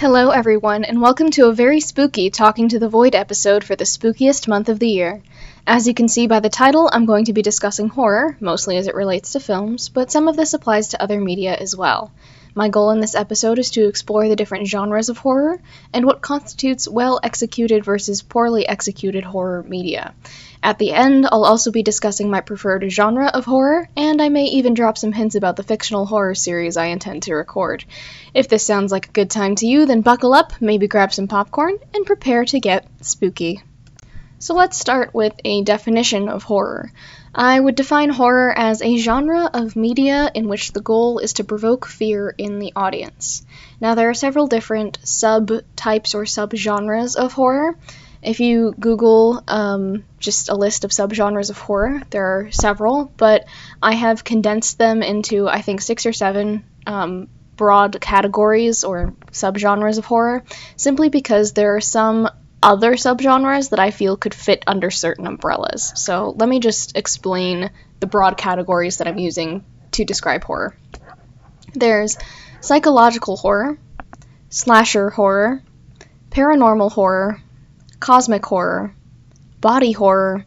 Hello everyone, and welcome to a very spooky Talking to the Void episode for the spookiest month of the year. As you can see by the title, I'm going to be discussing horror, mostly as it relates to films, but some of this applies to other media as well. My goal in this episode is to explore the different genres of horror, and what constitutes well-executed versus poorly executed horror media. At the end, I'll also be discussing my preferred genre of horror, and I may even drop some hints about the fictional horror series I intend to record. If this sounds like a good time to you, then buckle up, maybe grab some popcorn, and prepare to get spooky. So let's start with a definition of horror. I would define horror as a genre of media in which the goal is to provoke fear in the audience. Now, there are several different subtypes or subgenres of horror. If you Google just a list of subgenres of horror, there are several, but I have condensed them into, I think, 6 or 7 broad categories or subgenres of horror, simply because there are some other subgenres that I feel could fit under certain umbrellas. So let me just explain the broad categories that I'm using to describe horror. There's psychological horror, slasher horror, paranormal horror, cosmic horror, body horror,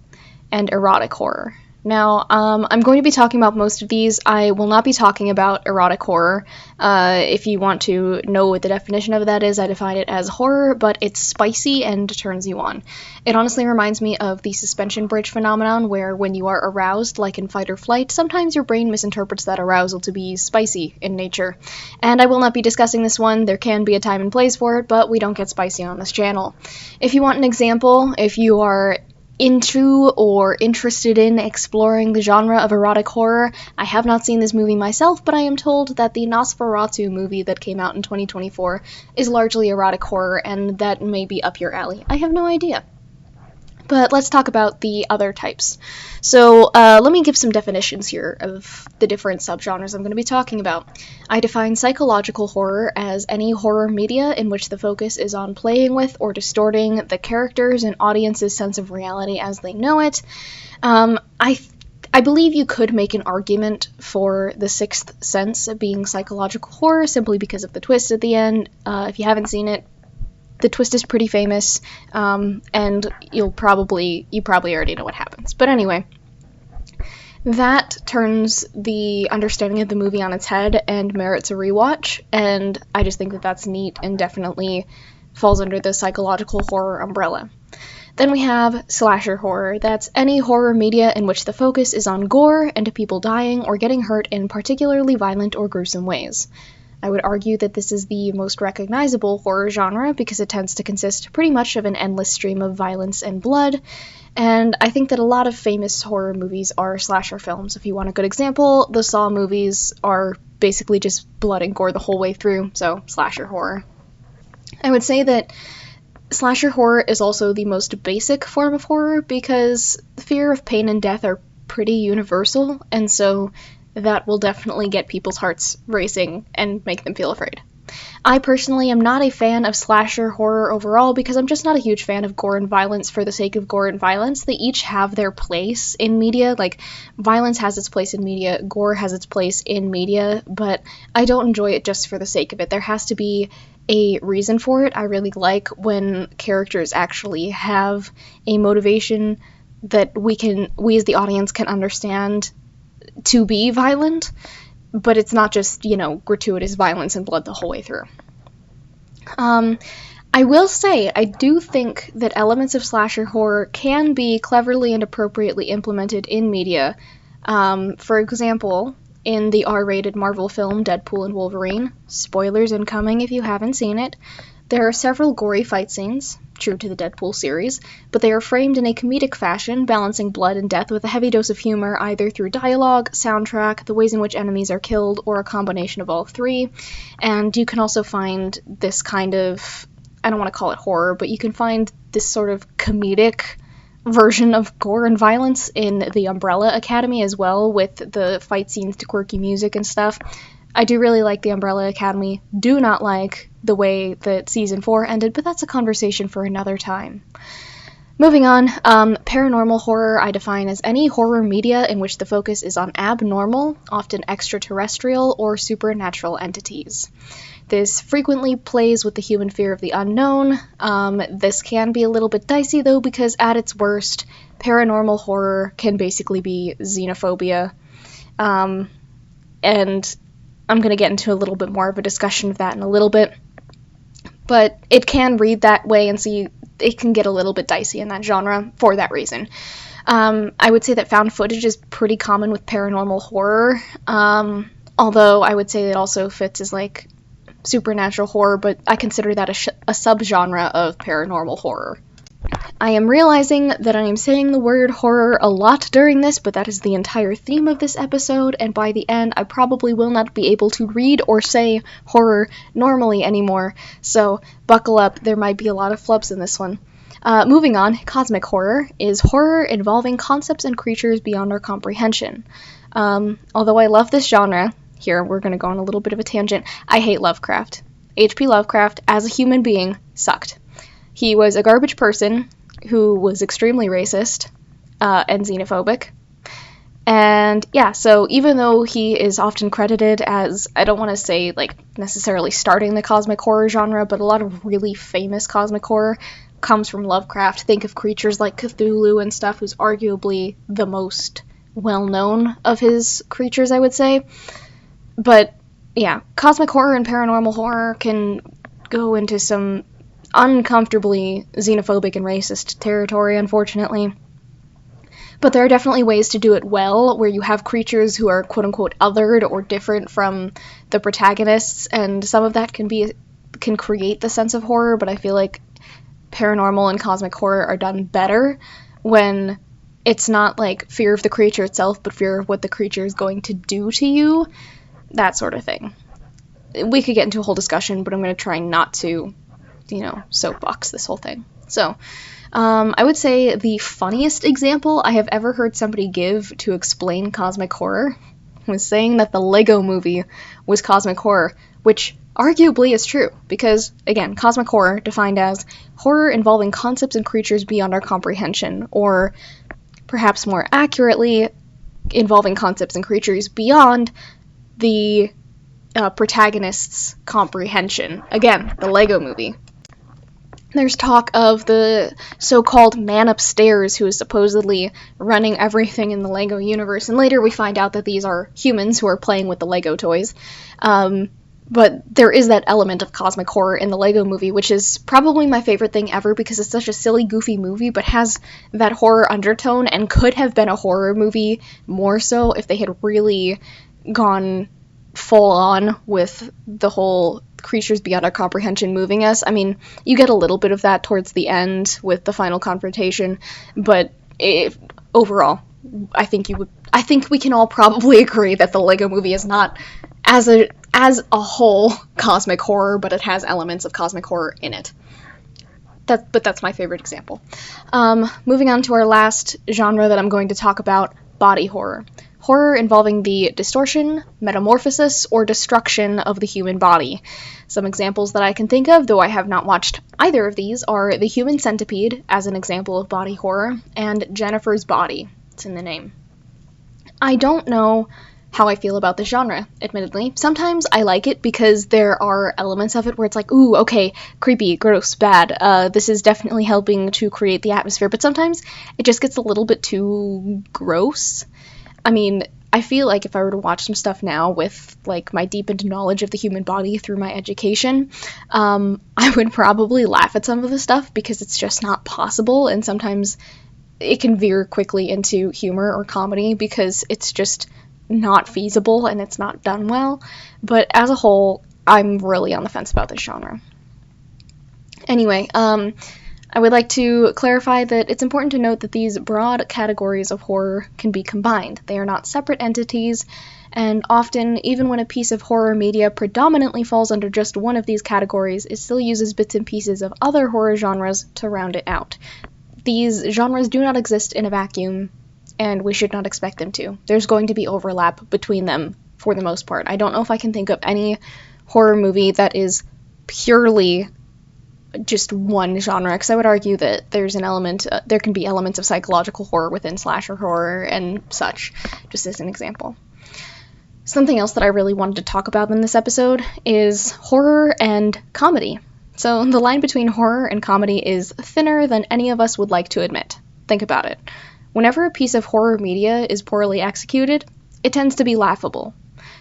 and erotic horror. Now, I'm going to be talking about most of these. I will not be talking about erotic horror. If you want to know what the definition of that is, I define it as horror, but it's spicy and turns you on. It honestly reminds me of the suspension bridge phenomenon, where when you are aroused, like in fight or flight, sometimes your brain misinterprets that arousal to be spicy in nature. And I will not be discussing this one. There can be a time and place for it, but we don't get spicy on this channel. If you want an example, if you are into or interested in exploring the genre of erotic horror, I have not seen this movie myself, but I am told that the Nosferatu movie that came out in 2024 is largely erotic horror, and that may be up your alley. I have no idea. But let's talk about the other types. So let me give some definitions here of the different subgenres I'm going to be talking about. I define psychological horror as any horror media in which the focus is on playing with or distorting the characters and audience's sense of reality as they know it. I believe you could make an argument for The Sixth Sense being psychological horror simply because of the twist at the end. If you haven't seen it, the twist is pretty famous, and you probably already know what happens. But anyway, that turns the understanding of the movie on its head and merits a rewatch, and I just think that that's neat and definitely falls under the psychological horror umbrella. Then we have slasher horror. That's any horror media in which the focus is on gore and people dying or getting hurt in particularly violent or gruesome ways. I would argue that this is the most recognizable horror genre because it tends to consist pretty much of an endless stream of violence and blood, and I think that a lot of famous horror movies are slasher films. If you want a good example, the Saw movies are basically just blood and gore the whole way through, so slasher horror. I would say that slasher horror is also the most basic form of horror because the fear of pain and death are pretty universal, and so that will definitely get people's hearts racing and make them feel afraid. I personally am not a fan of slasher horror overall because I'm just not a huge fan of gore and violence for the sake of gore and violence. They each have their place in media. Like, violence has its place in media, gore has its place in media, but I don't enjoy it just for the sake of it. There has to be a reason for it. I really like when characters actually have a motivation that we as the audience can understand to be violent, but it's not just, gratuitous violence and blood the whole way through. I will say, I do think that elements of slasher horror can be cleverly and appropriately implemented in media. For example, in the R-rated Marvel film Deadpool and Wolverine, spoilers incoming if you haven't seen it, there are several gory fight scenes, true to the Deadpool series, but they are framed in a comedic fashion, balancing blood and death with a heavy dose of humor either through dialogue, soundtrack, the ways in which enemies are killed, or a combination of all three. And you can also find this kind of, I don't want to call it horror, but you can find this sort of comedic version of gore and violence in the Umbrella Academy as well, with the fight scenes to quirky music and stuff. I do really like the Umbrella Academy, do not like the way that Season 4 ended, but that's a conversation for another time. Moving on, paranormal horror I define as any horror media in which the focus is on abnormal, often extraterrestrial, or supernatural entities. This frequently plays with the human fear of the unknown. This can be a little bit dicey, though, because at its worst, paranormal horror can basically be xenophobia. And I'm going to get into a little bit more of a discussion of that in a little bit. But it can read that way, and see it can get a little bit dicey in that genre for that reason. I would say that found footage is pretty common with paranormal horror, although I would say it also fits as, like, supernatural horror, but I consider that a subgenre of paranormal horror. I am realizing that I am saying the word horror a lot during this, but that is the entire theme of this episode, and by the end I probably will not be able to read or say horror normally anymore, so buckle up, there might be a lot of flubs in this one. Moving on, cosmic horror is horror involving concepts and creatures beyond our comprehension. Although I love this genre, here we're going to go on a little bit of a tangent, I hate Lovecraft. H.P. Lovecraft, as a human being, sucked. He was a garbage person who was extremely racist and xenophobic. And yeah, so even though he is often credited as, I don't want to say like necessarily starting the cosmic horror genre, but a lot of really famous cosmic horror comes from Lovecraft. Think of creatures like Cthulhu and stuff, who's arguably the most well-known of his creatures, I would say. But yeah, cosmic horror and paranormal horror can go into some uncomfortably xenophobic and racist territory, unfortunately. But there are definitely ways to do it well, where you have creatures who are quote-unquote othered or different from the protagonists, and some of that can create the sense of horror, but I feel like paranormal and cosmic horror are done better when it's not like fear of the creature itself, but fear of what the creature is going to do to you, that sort of thing. We could get into a whole discussion, but I'm going to try not to, soapbox this whole thing. So, I would say the funniest example I have ever heard somebody give to explain cosmic horror was saying that the Lego movie was cosmic horror, which arguably is true, because, again, cosmic horror defined as horror involving concepts and creatures beyond our comprehension, or perhaps more accurately, involving concepts and creatures beyond the protagonist's comprehension. Again, the Lego movie. There's talk of the so-called man upstairs who is supposedly running everything in the Lego universe, and later we find out that these are humans who are playing with the Lego toys. But there is that element of cosmic horror in the Lego movie, which is probably my favorite thing ever because it's such a silly, goofy movie, but has that horror undertone and could have been a horror movie more so if they had really gone full on with the whole creatures beyond our comprehension moving us. I mean, you get a little bit of that towards the end with the final confrontation, but overall, I think we can all probably agree that the Lego movie is not as a whole cosmic horror, but it has elements of cosmic horror in it. But that's my favorite example. Moving on to our last genre that I'm going to talk about, body horror. Horror involving the distortion, metamorphosis, or destruction of the human body. Some examples that I can think of, though I have not watched either of these, are The Human Centipede, as an example of body horror, and Jennifer's Body. It's in the name. I don't know how I feel about this genre, admittedly. Sometimes I like it because there are elements of it where it's like, ooh, okay, creepy, gross, bad. This is definitely helping to create the atmosphere, but sometimes it just gets a little bit too gross. I mean, I feel like if I were to watch some stuff now with, like, my deepened knowledge of the human body through my education, I would probably laugh at some of the stuff because it's just not possible, and sometimes it can veer quickly into humor or comedy because it's just not feasible and it's not done well. But as a whole, I'm really on the fence about this genre. Anyway, I would like to clarify that it's important to note that these broad categories of horror can be combined. They are not separate entities, and often, even when a piece of horror media predominantly falls under just one of these categories, it still uses bits and pieces of other horror genres to round it out. These genres do not exist in a vacuum, and we should not expect them to. There's going to be overlap between them for the most part. I don't know if I can think of any horror movie that is purely just one genre, because I would argue that there's an element, there can be elements of psychological horror within slasher horror and such, just as an example. Something else that I really wanted to talk about in this episode is horror and comedy. So the line between horror and comedy is thinner than any of us would like to admit. Think about it. Whenever a piece of horror media is poorly executed, it tends to be laughable.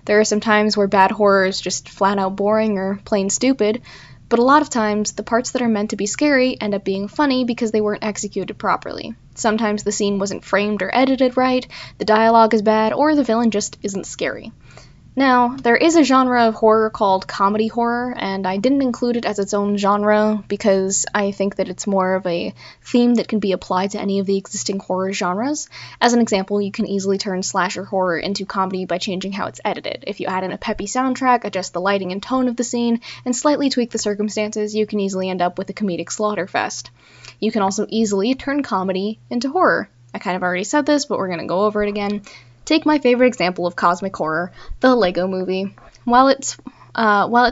There are some times where bad horror is just flat out boring or plain stupid, but a lot of times the parts that are meant to be scary end up being funny because they weren't executed properly. Sometimes the scene wasn't framed or edited right, the dialogue is bad, or the villain just isn't scary. Now, there is a genre of horror called comedy horror, and I didn't include it as its own genre because I think that it's more of a theme that can be applied to any of the existing horror genres. As an example, you can easily turn slasher horror into comedy by changing how it's edited. If you add in a peppy soundtrack, adjust the lighting and tone of the scene, and slightly tweak the circumstances, you can easily end up with a comedic slaughterfest. You can also easily turn comedy into horror. I kind of already said this, but we're going to go over it again. Take my favorite example of cosmic horror, the Lego Movie. While it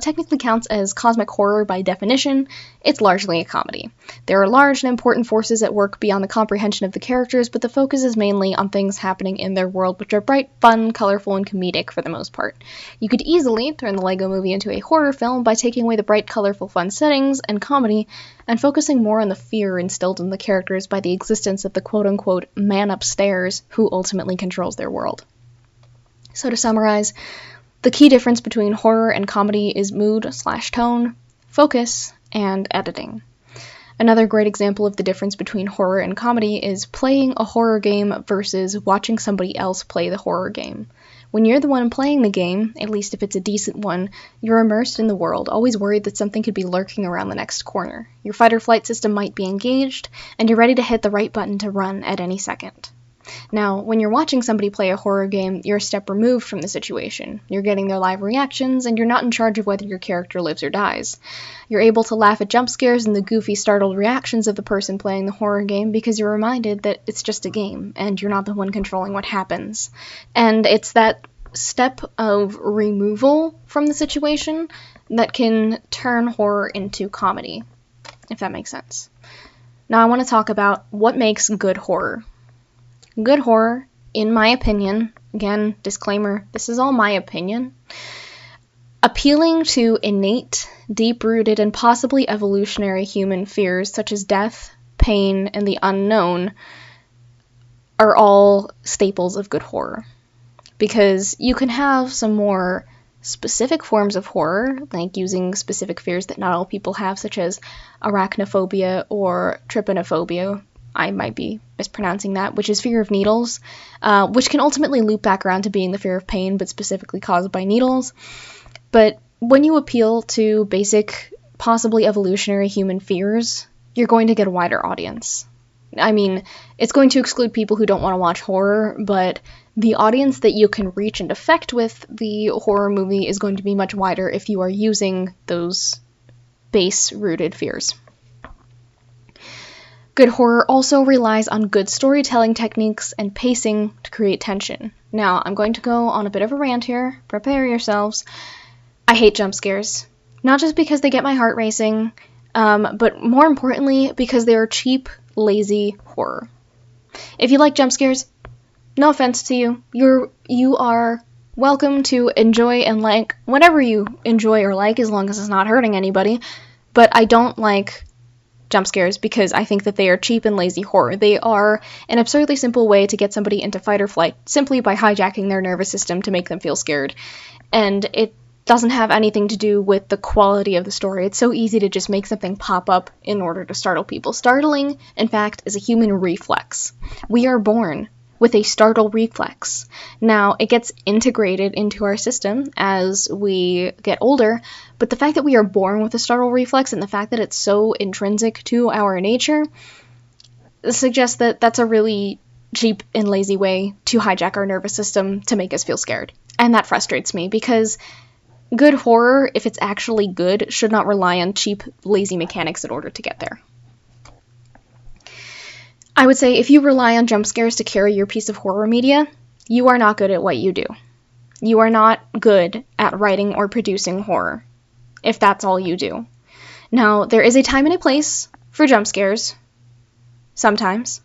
technically counts as cosmic horror by definition, it's largely a comedy. There are large and important forces at work beyond the comprehension of the characters, but the focus is mainly on things happening in their world, which are bright, fun, colorful, and comedic for the most part. You could easily turn the Lego Movie into a horror film by taking away the bright, colorful, fun settings and comedy, and focusing more on the fear instilled in the characters by the existence of the quote-unquote man upstairs who ultimately controls their world. So to summarize, the key difference between horror and comedy is mood/tone, focus, and editing. Another great example of the difference between horror and comedy is playing a horror game versus watching somebody else play the horror game. When you're the one playing the game, at least if it's a decent one, you're immersed in the world, always worried that something could be lurking around the next corner. Your fight or flight system might be engaged, and you're ready to hit the right button to run at any second. Now, when you're watching somebody play a horror game, you're a step removed from the situation. You're getting their live reactions, and you're not in charge of whether your character lives or dies. You're able to laugh at jump scares and the goofy, startled reactions of the person playing the horror game because you're reminded that it's just a game, and you're not the one controlling what happens. And it's that step of removal from the situation that can turn horror into comedy, if that makes sense. Now I want to talk about what makes good horror. Good horror, in my opinion, again, disclaimer, this is all my opinion, appealing to innate, deep-rooted, and possibly evolutionary human fears such as death, pain, and the unknown are all staples of good horror. Because you can have some more specific forms of horror, like using specific fears that not all people have, such as arachnophobia or trypanophobia. I might be mispronouncing that, which is fear of needles, which can ultimately loop back around to being the fear of pain, but specifically caused by needles. But when you appeal to basic, possibly evolutionary human fears, you're going to get a wider audience. I mean, it's going to exclude people who don't want to watch horror, but the audience that you can reach and affect with the horror movie is going to be much wider if you are using those base-rooted fears. Good horror also relies on good storytelling techniques and pacing to create tension. Now, I'm going to go on a bit of a rant here. Prepare yourselves. I hate jump scares. Not just because they get my heart racing, but more importantly, because they are cheap, lazy horror. If you like jump scares, no offense to you. You are welcome to enjoy and like whatever you enjoy or like as long as it's not hurting anybody. But I don't like jump scares because I think that they are cheap and lazy horror. They are an absurdly simple way to get somebody into fight or flight simply by hijacking their nervous system to make them feel scared. And it doesn't have anything to do with the quality of the story. It's so easy to just make something pop up in order to startle people. Startling, in fact, is a human reflex. We are born with a startle reflex. Now, it gets integrated into our system as we get older, but the fact that we are born with a startle reflex and the fact that it's so intrinsic to our nature suggests that that's a really cheap and lazy way to hijack our nervous system to make us feel scared. And that frustrates me because good horror, if it's actually good, should not rely on cheap, lazy mechanics in order to get there. I would say if you rely on jump scares to carry your piece of horror media, you are not good at what you do. You are not good at writing or producing horror, if that's all you do. Now, there is a time and a place for jump scares. Sometimes.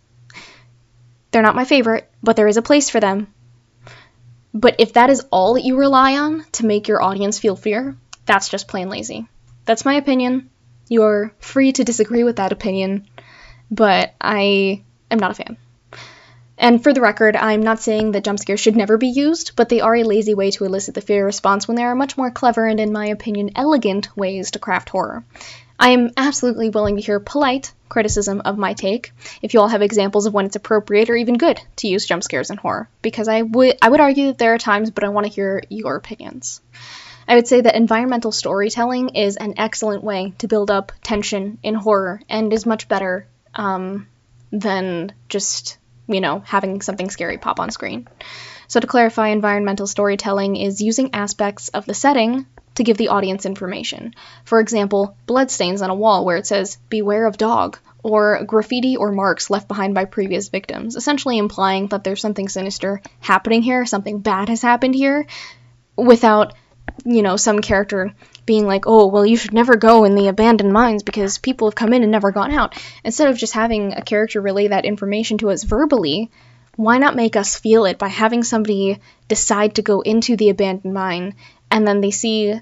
They're not my favorite, but there is a place for them. But if that is all that you rely on to make your audience feel fear, that's just plain lazy. That's my opinion. You're free to disagree with that opinion, but I am not a fan. And for the record, I'm not saying that jump scares should never be used, but they are a lazy way to elicit the fear response when there are much more clever and, in my opinion, elegant ways to craft horror. I am absolutely willing to hear polite criticism of my take, if you all have examples of when it's appropriate or even good to use jump scares in horror, because I would argue that there are times, but I want to hear your opinions. I would say that environmental storytelling is an excellent way to build up tension in horror and is much better than just, having something scary pop on screen. So to clarify, environmental storytelling is using aspects of the setting to give the audience information. For example, bloodstains on a wall where it says, "Beware of dog," or graffiti or marks left behind by previous victims, essentially implying that there's something sinister happening here, something bad has happened here, without, some character being like, "Oh, well, you should never go in the abandoned mines because people have come in and never gone out." Instead of just having a character relay that information to us verbally, why not make us feel it by having somebody decide to go into the abandoned mine, and then they see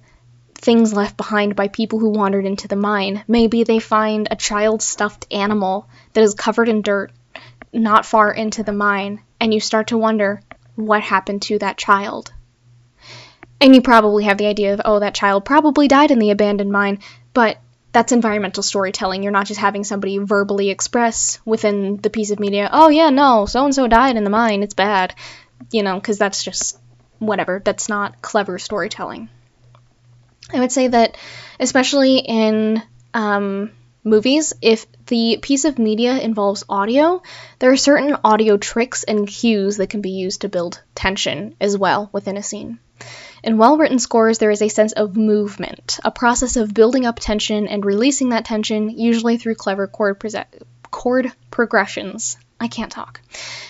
things left behind by people who wandered into the mine. Maybe they find a child stuffed animal that is covered in dirt not far into the mine, and you start to wonder what happened to that child. And you probably have the idea of, oh, that child probably died in the abandoned mine, but that's environmental storytelling. You're not just having somebody verbally express within the piece of media, "Oh yeah, no, so-and-so died in the mine, it's bad," because that's just whatever. That's not clever storytelling. I would say that, especially in movies, if the piece of media involves audio, there are certain audio tricks and cues that can be used to build tension as well within a scene. In well-written scores, there is a sense of movement, a process of building up tension and releasing that tension, usually through clever chord progressions. I can't talk.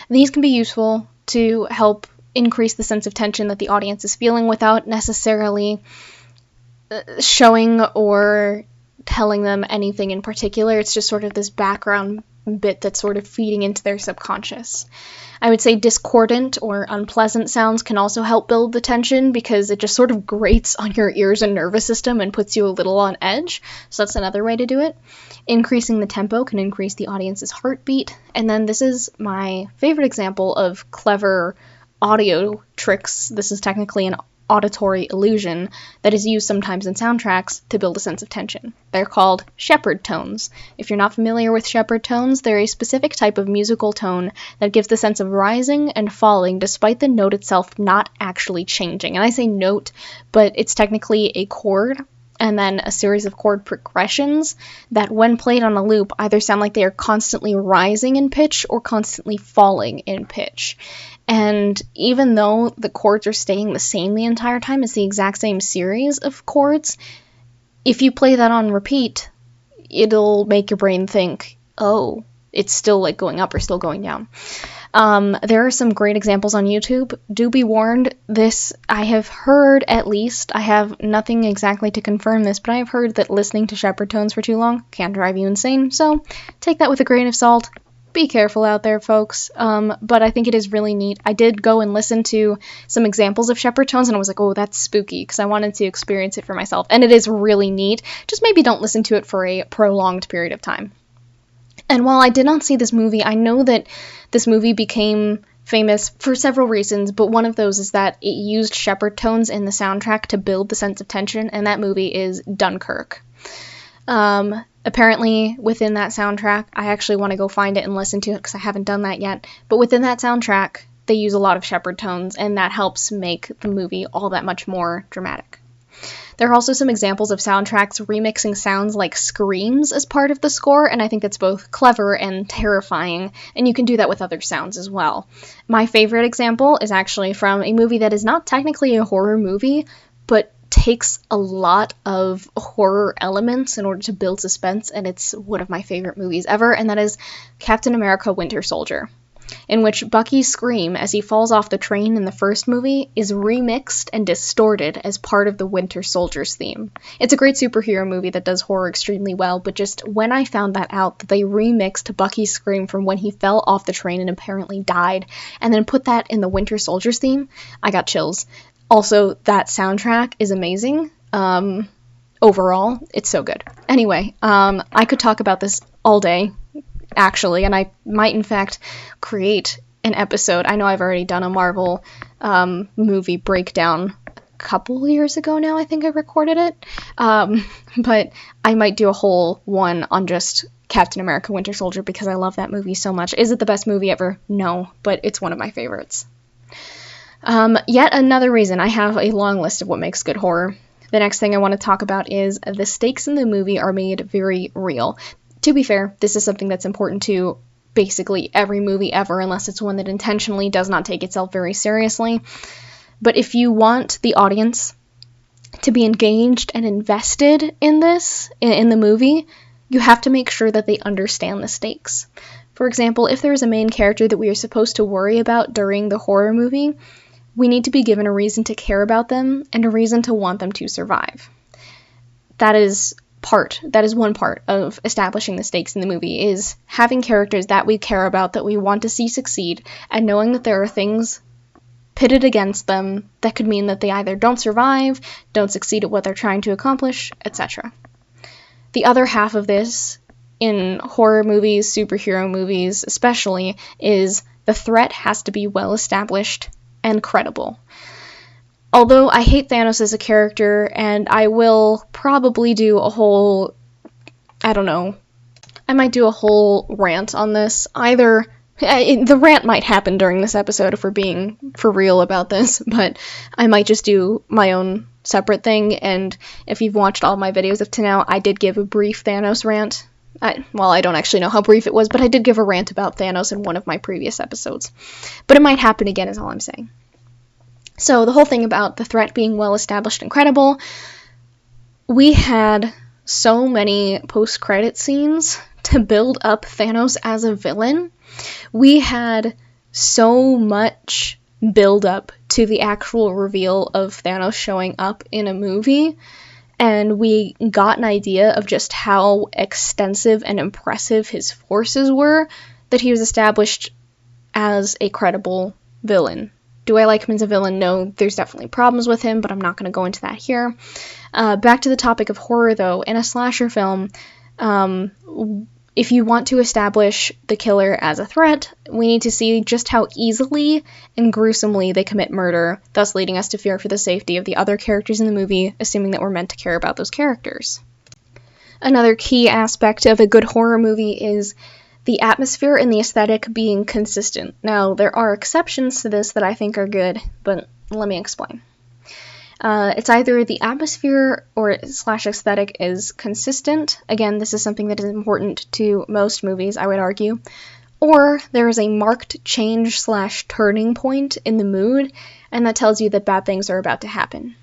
These can be useful to help increase the sense of tension that the audience is feeling without necessarily showing or telling them anything in particular. It's just sort of this background bit that's sort of feeding into their subconscious. I would say discordant or unpleasant sounds can also help build the tension because it just sort of grates on your ears and nervous system and puts you a little on edge. So that's another way to do it. Increasing the tempo can increase the audience's heartbeat. And then this is my favorite example of clever audio tricks. This is technically an auditory illusion that is used sometimes in soundtracks to build a sense of tension. They're called shepherd tones. If you're not familiar with shepherd tones, they're a specific type of musical tone that gives the sense of rising and falling despite the note itself not actually changing. And I say note, but it's technically a chord and then a series of chord progressions that, when played on a loop, either sound like they are constantly rising in pitch or constantly falling in pitch. And even though the chords are staying the same the entire time, it's the exact same series of chords, if you play that on repeat, it'll make your brain think, oh, it's still like going up or still going down. There are some great examples on YouTube. Do be warned, this, I have heard at least, I have nothing exactly to confirm this, but I have heard that listening to shepherd tones for too long can drive you insane, so take that with a grain of salt. Be careful out there, folks. But I think it is really neat. I did go and listen to some examples of shepherd tones, and I was like, oh, that's spooky, because I wanted to experience it for myself. And it is really neat. Just maybe don't listen to it for a prolonged period of time. And while I did not see this movie, I know that this movie became famous for several reasons, but one of those is that it used shepherd tones in the soundtrack to build the sense of tension, and that movie is Dunkirk. Apparently, within that soundtrack, I actually want to go find it and listen to it because I haven't done that yet, but within that soundtrack, they use a lot of shepherd tones, and that helps make the movie all that much more dramatic. There are also some examples of soundtracks remixing sounds like screams as part of the score, and I think that's both clever and terrifying, and you can do that with other sounds as well. My favorite example is actually from a movie that is not technically a horror movie, but takes a lot of horror elements in order to build suspense, and it's one of my favorite movies ever, and that is Captain America: Winter Soldier. in which Bucky's scream as he falls off the train in the first movie is remixed and distorted as part of the Winter Soldier's theme. It's a great superhero movie that does horror extremely well, but just when I found that out, that they remixed Bucky's scream from when he fell off the train and apparently died, and then put that in the Winter Soldier's theme, I got chills. Also, that soundtrack is amazing. Overall, it's so good. Anyway, I could talk about this all day, actually, and I might in fact create an episode. I know I've already done a Marvel movie breakdown a couple years ago now. I think I recorded it, but I might do a whole one on just Captain America Winter Soldier because I love that movie so much. Is it the best movie ever? No, but it's one of my favorites. Yet another reason. I have a long list of what makes good horror. The next thing I want to talk about is the stakes in the movie are made very real. To be fair, this is something that's important to basically every movie ever, unless it's one that intentionally does not take itself very seriously. But if you want the audience to be engaged and invested in this, in the movie, you have to make sure that they understand the stakes. For example, if there is a main character that we are supposed to worry about during the horror movie, we need to be given a reason to care about them and a reason to want them to survive. That is one part of establishing the stakes in the movie, is having characters that we care about, that we want to see succeed, and knowing that there are things pitted against them that could mean that they either don't survive, don't succeed at what they're trying to accomplish, etc. The other half of this, in horror movies, superhero movies especially, is the threat has to be well established and credible. Although I hate Thanos as a character, and I will probably do a whole, I might do a whole rant on this. The rant might happen during this episode if we're being for real about this, but I might just do my own separate thing, and if you've watched all my videos up to now, I did give a brief Thanos rant. I don't actually know how brief it was, but I did give a rant about Thanos in one of my previous episodes. But it might happen again is all I'm saying. So the whole thing about the threat being well established and credible, we had so many post-credit scenes to build up Thanos as a villain. We had so much build up to the actual reveal of Thanos showing up in a movie, and we got an idea of just how extensive and impressive his forces were, that he was established as a credible villain. Do I like him as a villain? No, there's definitely problems with him, but I'm not going to go into that here. Back to the topic of horror, though. In a slasher film, if you want to establish the killer as a threat, we need to see just how easily and gruesomely they commit murder, thus leading us to fear for the safety of the other characters in the movie, assuming that we're meant to care about those characters. Another key aspect of a good horror movie is the atmosphere and the aesthetic being consistent. Now, there are exceptions to this that I think are good, but let me explain. It's either the atmosphere or / aesthetic is consistent. Again, this is something that is important to most movies, I would argue. Or there is a marked change / turning point in the mood, and that tells you that bad things are about to happen.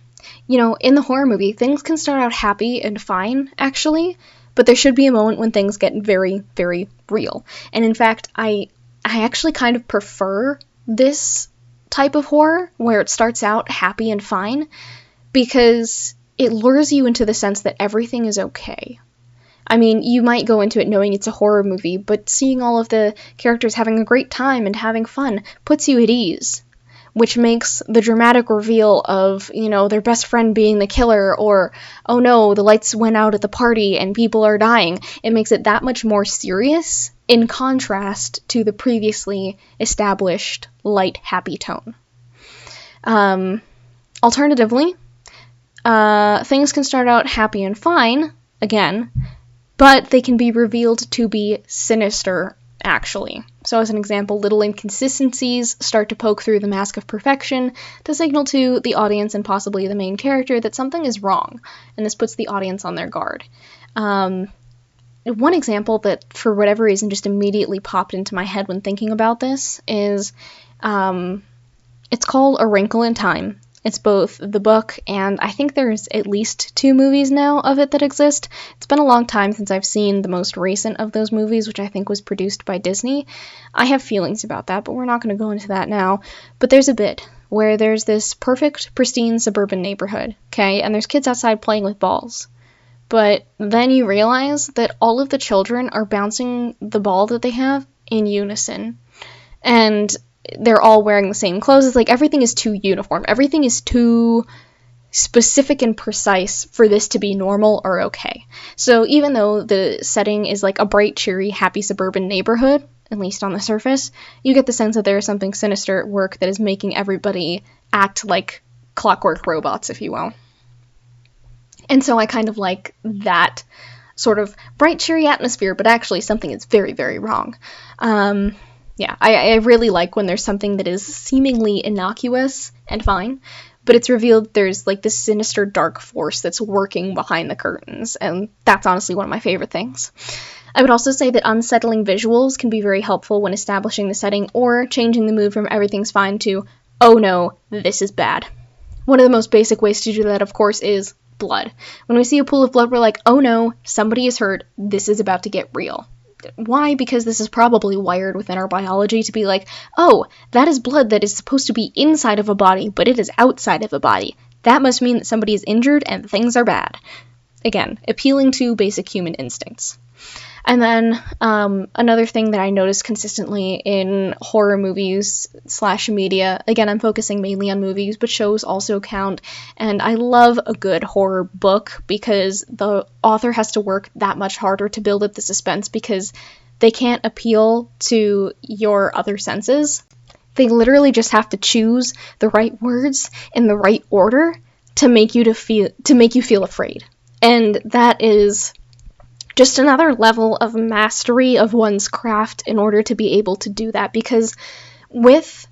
You know, in the horror movie, things can start out happy and fine, actually, but there should be a moment when things get very, very real. And in fact, I actually kind of prefer this type of horror, where it starts out happy and fine, because it lures you into the sense that everything is okay. I mean, you might go into it knowing it's a horror movie, but seeing all of the characters having a great time and having fun puts you at ease, which makes the dramatic reveal of, their best friend being the killer, or, oh no, the lights went out at the party and people are dying, it makes it that much more serious, in contrast to the previously established light, happy tone. Alternatively, things can start out happy and fine, again, but they can be revealed to be sinister, actually. So as an example, little inconsistencies start to poke through the mask of perfection to signal to the audience and possibly the main character that something is wrong, and this puts the audience on their guard. One example that, for whatever reason, just immediately popped into my head when thinking about this is, it's called A Wrinkle in Time. It's both the book, and I think there's at least 2 movies now of it that exist. It's been a long time since I've seen the most recent of those movies, which I think was produced by Disney. I have feelings about that, but we're not going to go into that now. But there's a bit where there's this perfect, pristine suburban neighborhood, okay? And there's kids outside playing with balls. But then you realize that all of the children are bouncing the ball that they have in unison. And they're all wearing the same clothes. It's like everything is too uniform. Everything is too specific and precise for this to be normal or okay. So even though the setting is like a bright, cheery, happy suburban neighborhood, at least on the surface, you get the sense that there is something sinister at work that is making everybody act like clockwork robots, if you will. And so I kind of like that sort of bright, cheery atmosphere, but actually something is very, very wrong. Yeah, I really like when there's something that is seemingly innocuous and fine, but it's revealed there's like this sinister dark force that's working behind the curtains, and that's honestly one of my favorite things. I would also say that unsettling visuals can be very helpful when establishing the setting or changing the mood from everything's fine to, oh no, this is bad. One of the most basic ways to do that, of course, is blood. When we see a pool of blood, we're like, oh no, somebody is hurt, this is about to get real. Why? Because this is probably wired within our biology to be like, oh, that is blood that is supposed to be inside of a body, but it is outside of a body. That must mean that somebody is injured and things are bad. Again, appealing to basic human instincts. And then another thing that I notice consistently in horror movies / media, again, I'm focusing mainly on movies, but shows also count, and I love a good horror book because the author has to work that much harder to build up the suspense because they can't appeal to your other senses. They literally just have to choose the right words in the right order to make you feel afraid. And that is just another level of mastery of one's craft in order to be able to do that, because with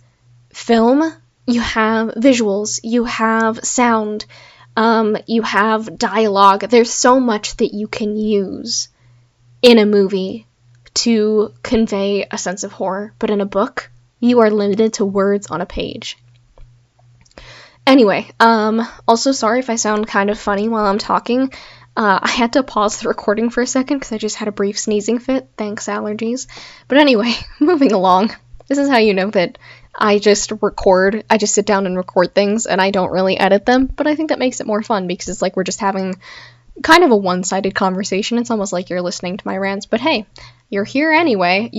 film, you have visuals, you have sound, you have dialogue. There's so much that you can use in a movie to convey a sense of horror, but in a book, you are limited to words on a page. Anyway, also sorry if I sound kind of funny while I'm talking. I had to pause the recording for a second because I just had a brief sneezing fit. Thanks, allergies. But anyway, moving along. This is how you know that I just sit down and record things and I don't really edit them, but I think that makes it more fun because it's like we're just having kind of a one-sided conversation. It's almost like you're listening to my rants, but hey, you're here anyway.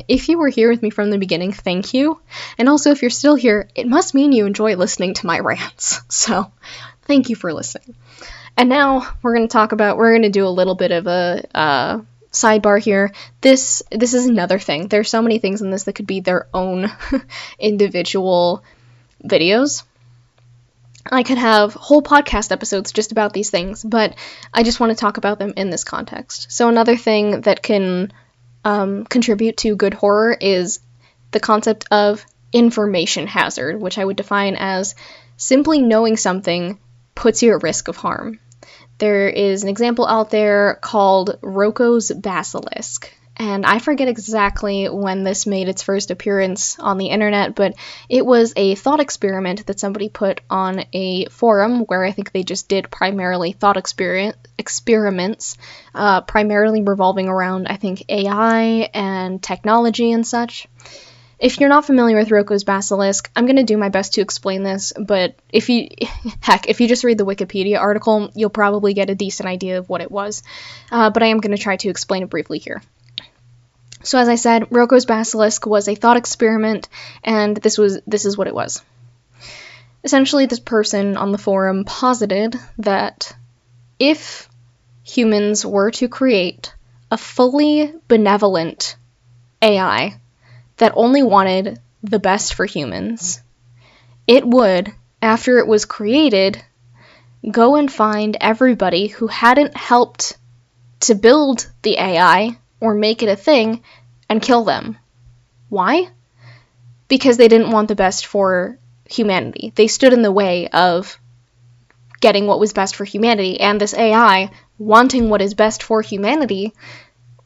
If you were here with me from the beginning, thank you. And also, if you're still here, it must mean you enjoy listening to my rants. So, thank you for listening. And now we're going to do a little bit of a sidebar here. This is another thing. There's so many things in this that could be their own individual videos. I could have whole podcast episodes just about these things, but I just want to talk about them in this context. So another thing that can contribute to good horror is the concept of information hazard, which I would define as simply knowing something puts you at risk of harm. There is an example out there called Rocco's Basilisk, and I forget exactly when this made its first appearance on the internet, but it was a thought experiment that somebody put on a forum where I think they just did primarily thought experiments, primarily revolving around, I think, AI and technology and such. If you're not familiar with Rocco's Basilisk, I'm going to do my best to explain this, but if you just read the Wikipedia article, you'll probably get a decent idea of what it was, but I am going to try to explain it briefly here. So as I said, Rocco's Basilisk was a thought experiment, and this is what it was. Essentially, this person on the forum posited that if humans were to create a fully benevolent AI that only wanted the best for humans, it would, after it was created, go and find everybody who hadn't helped to build the AI or make it a thing and kill them. Why? Because they didn't want the best for humanity. They stood in the way of getting what was best for humanity, and this AI, wanting what is best for humanity,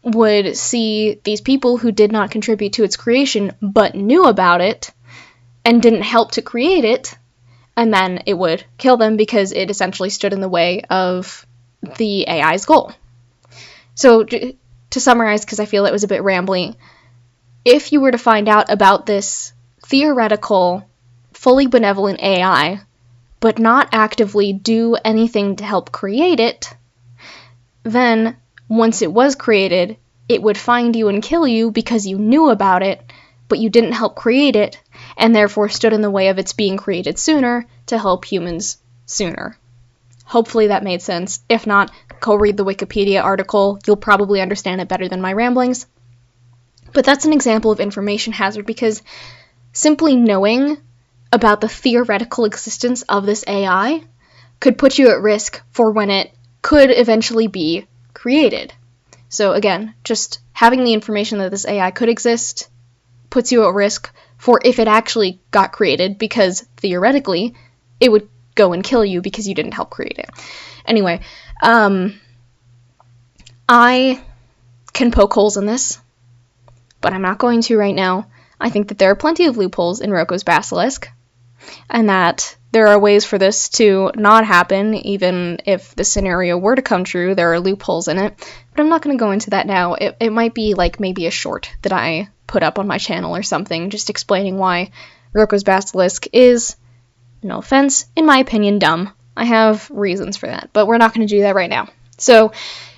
would see these people who did not contribute to its creation but knew about it and didn't help to create it and then it would kill them because it essentially stood in the way of the AI's goal. So to summarize, because I feel it was a bit rambly, if you were to find out about this theoretical, fully benevolent AI, but not actively do anything to help create it, then once it was created, it would find you and kill you because you knew about it, but you didn't help create it, and therefore stood in the way of its being created sooner to help humans sooner. Hopefully that made sense. If not, go read the Wikipedia article. You'll probably understand it better than my ramblings. But that's an example of information hazard, because simply knowing about the theoretical existence of this AI could put you at risk for when it could eventually be created. So again, just having the information that this AI could exist puts you at risk for if it actually got created, because theoretically it would go and kill you because you didn't help create it. Anyway, I can poke holes in this, but I'm not going to right now. I think that there are plenty of loopholes in Roko's Basilisk, and that there are ways for this to not happen, even if the scenario were to come true. There are loopholes in it, but I'm not going to go into that now. It might be like maybe a short that I put up on my channel or something, just explaining why Roko's Basilisk is, no offense, in my opinion, dumb. I have reasons for that, but we're not going to do that right now. So,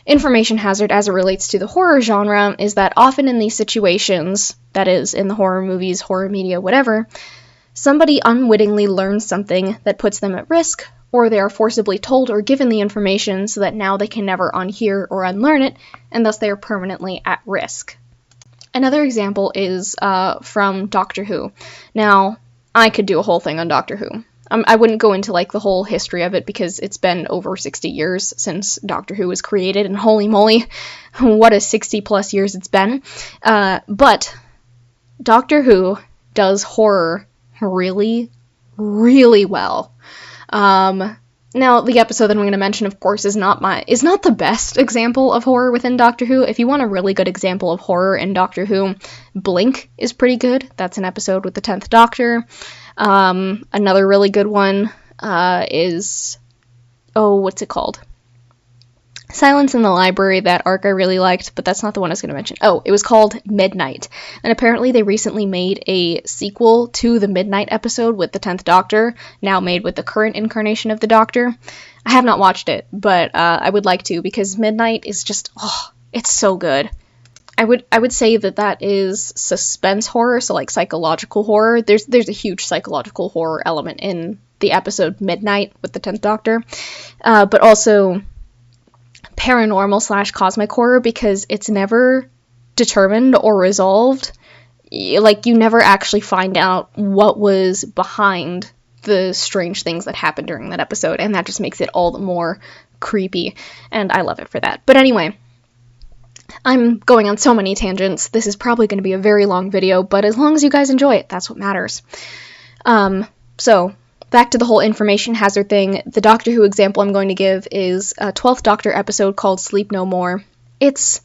information hazard as it relates to the horror genre is that often in these situations, that is, in the horror movies, horror media, whatever, somebody unwittingly learns something that puts them at risk, or they are forcibly told or given the information so that now they can never unhear or unlearn it, and thus they are permanently at risk. Another example is from Doctor Who. Now, I could do a whole thing on Doctor Who. I wouldn't go into like the whole history of it because it's been over 60 years since Doctor Who was created, and holy moly, what a 60 plus years it's been. But Doctor Who does horror really, really well. Now, the episode that I'm going to mention, of course, is not the best example of horror within Doctor Who. If you want a really good example of horror in Doctor Who, Blink is pretty good. That's an episode with the 10th Doctor. Another really good one is, what's it called? Silence in the Library. That arc I really liked, but that's not the one I was going to mention. It was called Midnight, and apparently they recently made a sequel to the Midnight episode with the 10th Doctor, now made with the current incarnation of the Doctor. I have not watched it, but I would like to, because Midnight is just, it's so good. I would say that is suspense horror, so like psychological horror. There's a huge psychological horror element in the episode Midnight with the 10th Doctor, but also paranormal / cosmic horror, because it's never determined or resolved. Like, you never actually find out what was behind the strange things that happened during that episode, and that just makes it all the more creepy, and I love it for that. But anyway, I'm going on so many tangents. This is probably going to be a very long video, but as long as you guys enjoy it, that's what matters. So, back to the whole information hazard thing. The Doctor Who example I'm going to give is a 12th Doctor episode called Sleep No More. It's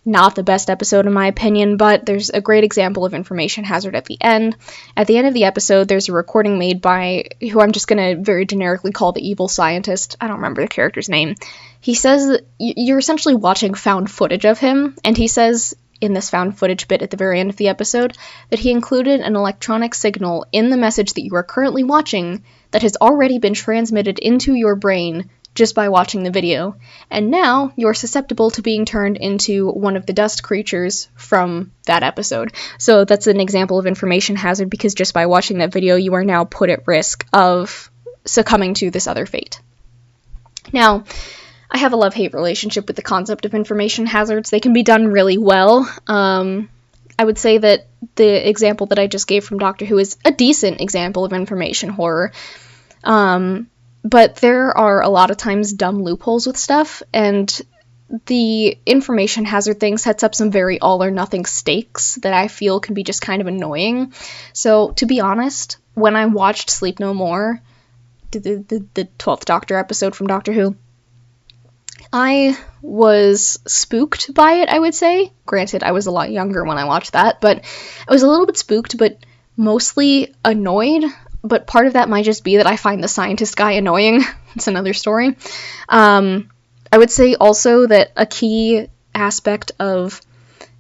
not the best episode in my opinion, but there's a great example of information hazard at the end. At the end of the episode, there's a recording made by, who I'm just going to very generically call the evil scientist. I don't remember the character's name. He says you're essentially watching found footage of him, and he says in this found footage bit at the very end of the episode that he included an electronic signal in the message that you are currently watching that has already been transmitted into your brain just by watching the video, and now you're susceptible to being turned into one of the dust creatures from that episode. So that's an example of information hazard, because just by watching that video you are now put at risk of succumbing to this other fate. Now, I have a love-hate relationship with the concept of information hazards. They can be done really well. I would say that the example that I just gave from Doctor Who is a decent example of information horror. But there are a lot of times dumb loopholes with stuff, and the information hazard thing sets up some very all-or-nothing stakes that I feel can be just kind of annoying. So, to be honest, when I watched Sleep No More, the 12th Doctor episode from Doctor Who, I was spooked by it, I would say. Granted, I was a lot younger when I watched that, but I was a little bit spooked, but mostly annoyed. but part of that might just be that I find the scientist guy annoying. It's another story. I would say also that a key aspect of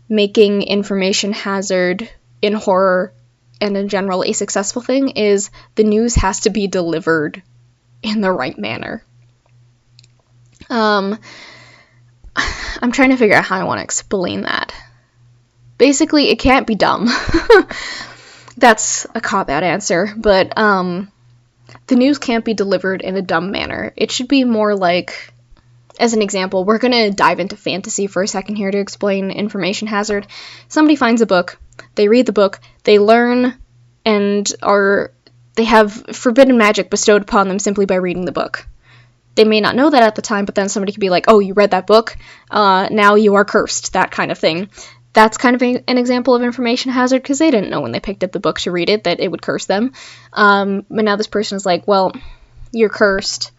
making information hazard in horror and in general a successful thing is the news has to be delivered in the right manner. I'm trying to figure out how I want to explain that. Basically, it can't be dumb. That's a cop-out answer, but the news can't be delivered in a dumb manner. It should be more like, as an example, we're going to dive into fantasy for a second here to explain information hazard. Somebody finds a book, they read the book, they learn, and they have forbidden magic bestowed upon them simply by reading the book. They may not know that at the time, but then somebody could be like, oh, you read that book? Now you are cursed, that kind of thing. That's kind of an example of information hazard, because they didn't know when they picked up the book to read it that it would curse them. But now this person is like, well, you're cursed.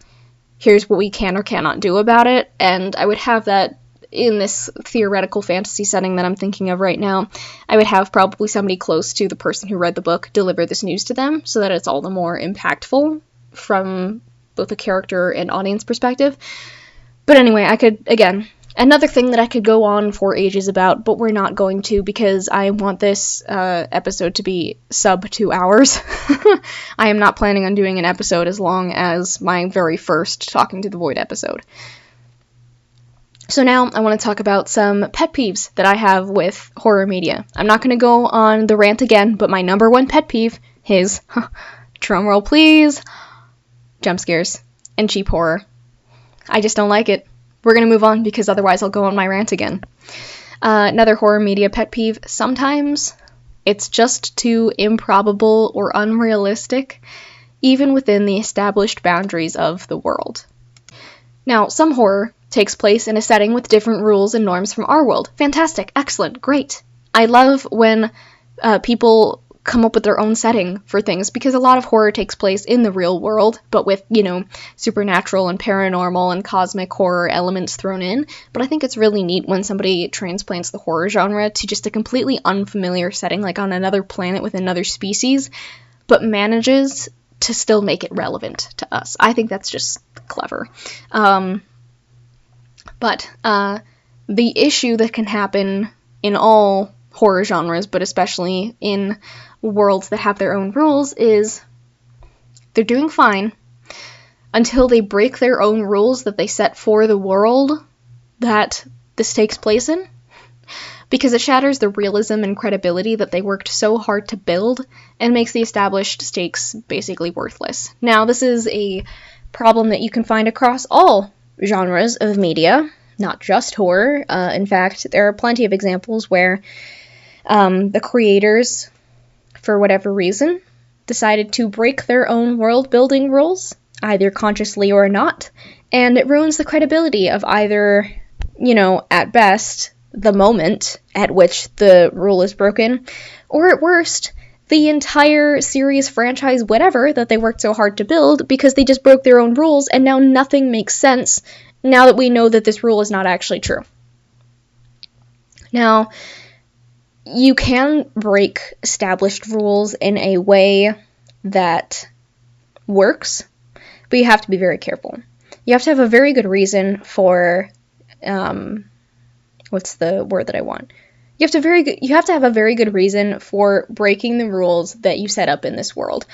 Here's what we can or cannot do about it. And I would have that in this theoretical fantasy setting that I'm thinking of right now. I would have probably somebody close to the person who read the book deliver this news to them so that it's all the more impactful from both a character and audience perspective. But anyway, another thing that I could go on for ages about, but we're not going to because I want this episode to be sub 2 hours. I am not planning on doing an episode as long as my very first Talking to the Void episode. So now I want to talk about some pet peeves that I have with horror media. I'm not going to go on the rant again, but my number one pet peeve is, drumroll please, jump scares and cheap horror. I just don't like it. We're going to move on because otherwise I'll go on my rant again. Another horror media pet peeve, sometimes it's just too improbable or unrealistic, even within the established boundaries of the world. Now, some horror takes place in a setting with different rules and norms from our world. Fantastic, excellent, great. I love when people come up with their own setting for things, because a lot of horror takes place in the real world, but with, supernatural and paranormal and cosmic horror elements thrown in. But I think it's really neat when somebody transplants the horror genre to just a completely unfamiliar setting, like on another planet with another species, but manages to still make it relevant to us. I think that's just clever. But the issue that can happen in all horror genres, but especially in worlds that have their own rules, is they're doing fine until they break their own rules that they set for the world that this takes place in, because it shatters the realism and credibility that they worked so hard to build and makes the established stakes basically worthless. Now, this is a problem that you can find across all genres of media, not just horror. In fact, there are plenty of examples where the creators, for whatever reason, decided to break their own world-building rules, either consciously or not, and it ruins the credibility of either, at best, the moment at which the rule is broken, or at worst, the entire series, franchise, whatever, that they worked so hard to build, because they just broke their own rules, and now nothing makes sense now that we know that this rule is not actually true. Now, you can break established rules in a way that works, but you have to be very careful. You have to have a very good reason for, what's the word that I want? You have to have a very good reason for breaking the rules that you set up in this world.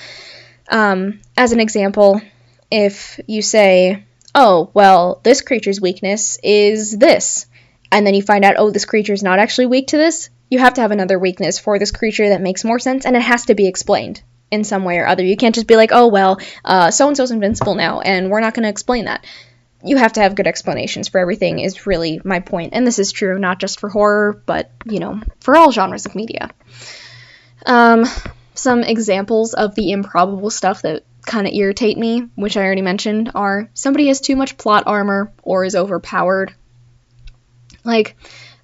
As an example, if you say, oh, well, this creature's weakness is this, and then you find out, oh, this creature's not actually weak to this, you have to have another weakness for this creature that makes more sense, and it has to be explained in some way or other. You can't just be like, oh, well, so-and-so's invincible now, and we're not going to explain that. You have to have good explanations for everything is really my point, and this is true not just for horror, but, for all genres of media. Some examples of the improbable stuff that kind of irritate me, which I already mentioned, are somebody has too much plot armor or is overpowered. Like,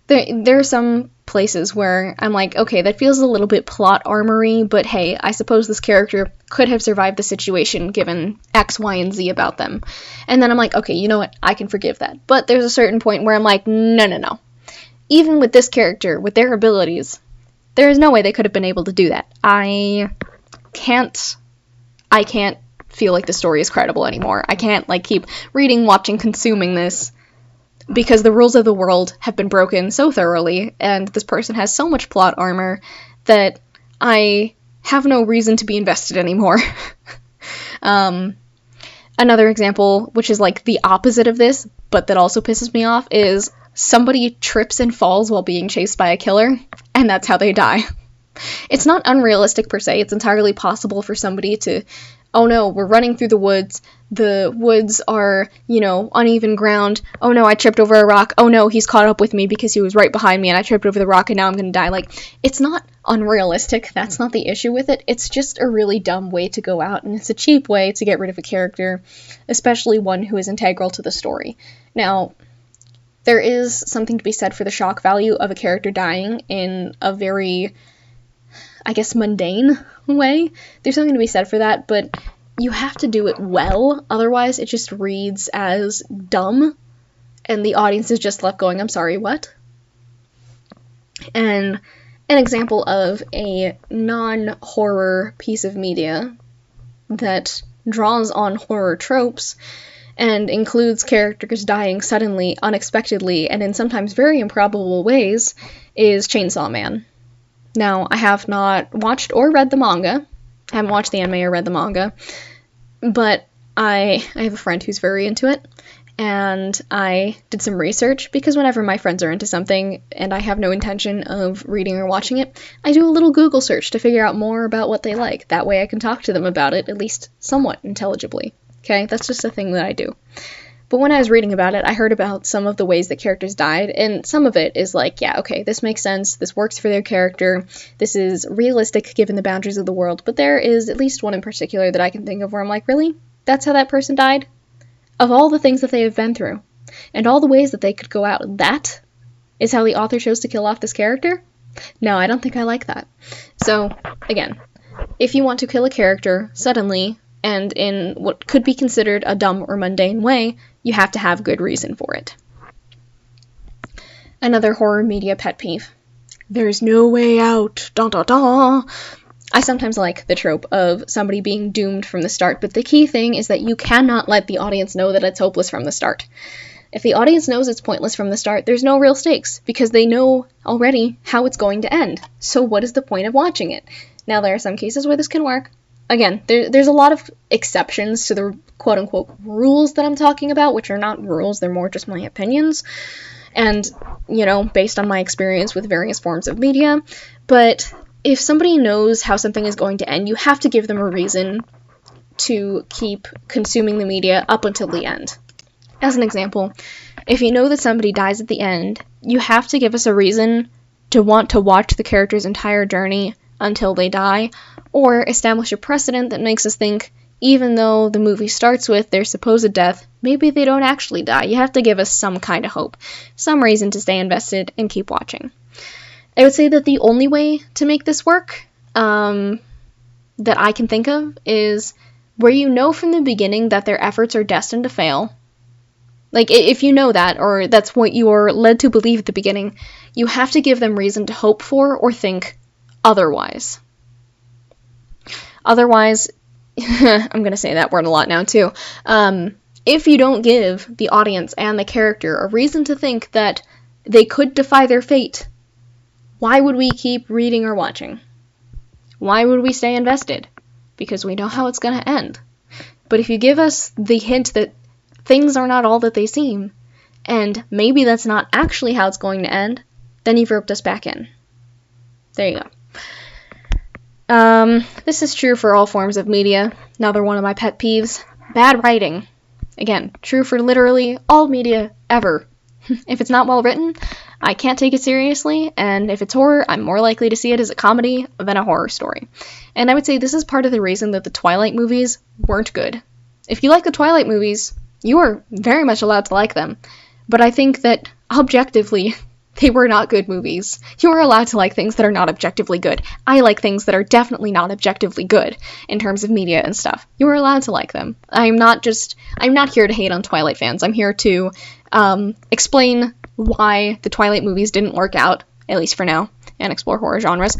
there are some places where I'm like, okay, that feels a little bit plot armory, but hey, I suppose this character could have survived the situation given X, Y, and Z about them. And then I'm like, okay, you know what, I can forgive that. But there's a certain point where I'm like, no. Even with this character, with their abilities, there is no way they could have been able to do that. I can't I can't feel like the story is credible anymore. I can't, like, keep reading, watching, consuming this, because the rules of the world have been broken so thoroughly, and this person has so much plot armor that I have no reason to be invested anymore. Another example, which is like the opposite of this, but that also pisses me off, is somebody trips and falls while being chased by a killer, and that's how they die. It's not unrealistic per se, it's entirely possible for somebody to, oh no, we're running through the woods are, uneven ground, oh no, I tripped over a rock, oh no, he's caught up with me because he was right behind me and I tripped over the rock and now I'm gonna die. Like, it's not unrealistic, that's not the issue with it, it's just a really dumb way to go out, and it's a cheap way to get rid of a character, especially one who is integral to the story. Now, there is something to be said for the shock value of a character dying in a very, I guess, mundane way. There's something to be said for that, but you have to do it well, otherwise it just reads as dumb, and the audience is just left going, I'm sorry, what? And an example of a non-horror piece of media that draws on horror tropes and includes characters dying suddenly, unexpectedly, and in sometimes very improbable ways, is Chainsaw Man. Now, I have not watched or read the manga. I haven't watched the anime or read the manga, but I have a friend who's very into it, and I did some research, because whenever my friends are into something and I have no intention of reading or watching it, I do a little Google search to figure out more about what they like. That way I can talk to them about it, at least somewhat intelligibly. Okay, that's just a thing that I do. But when I was reading about it, I heard about some of the ways that characters died, and some of it is like, yeah, okay, this makes sense, this works for their character, this is realistic given the boundaries of the world, but there is at least one in particular that I can think of where I'm like, really? That's how that person died? Of all the things that they have been through, and all the ways that they could go out, that is how the author chose to kill off this character? No, I don't think I like that. So, again, if you want to kill a character suddenly, and in what could be considered a dumb or mundane way, you have to have good reason for it. Another horror media pet peeve. There's no way out. Dun, dun, dun. I sometimes like the trope of somebody being doomed from the start, but the key thing is that you cannot let the audience know that it's hopeless from the start. If the audience knows it's pointless from the start, there's no real stakes, because they know already how it's going to end. So what is the point of watching it? Now, there are some cases where this can work. Again, there's a lot of exceptions to the quote-unquote rules that I'm talking about, which are not rules, they're more just my opinions, and, based on my experience with various forms of media. But if somebody knows how something is going to end, you have to give them a reason to keep consuming the media up until the end. As an example, if you know that somebody dies at the end, you have to give us a reason to want to watch the character's entire journey until they die, or establish a precedent that makes us think, even though the movie starts with their supposed death, maybe they don't actually die. You have to give us some kind of hope, some reason to stay invested and keep watching. I would say that the only way to make this work, that I can think of, is where you know from the beginning that their efforts are destined to fail. Like, if you know that, or that's what you are led to believe at the beginning, you have to give them reason to hope for or think otherwise. Otherwise, I'm going to say that word a lot now too, if you don't give the audience and the character a reason to think that they could defy their fate, why would we keep reading or watching? Why would we stay invested? Because we know how it's going to end. But if you give us the hint that things are not all that they seem, and maybe that's not actually how it's going to end, then you've roped us back in. There you go. This is true for all forms of media. Another one of my pet peeves. Bad writing. Again, true for literally all media ever. If it's not well written, I can't take it seriously, and if it's horror, I'm more likely to see it as a comedy than a horror story. And I would say this is part of the reason that the Twilight movies weren't good. If you like the Twilight movies, you are very much allowed to like them. But I think that, objectively, they were not good movies. You are allowed to like things that are not objectively good. I like things that are definitely not objectively good in terms of media and stuff. You are allowed to like them. I'm not here to hate on Twilight fans. I'm here to explain why the Twilight movies didn't work out, at least for now, and explore horror genres.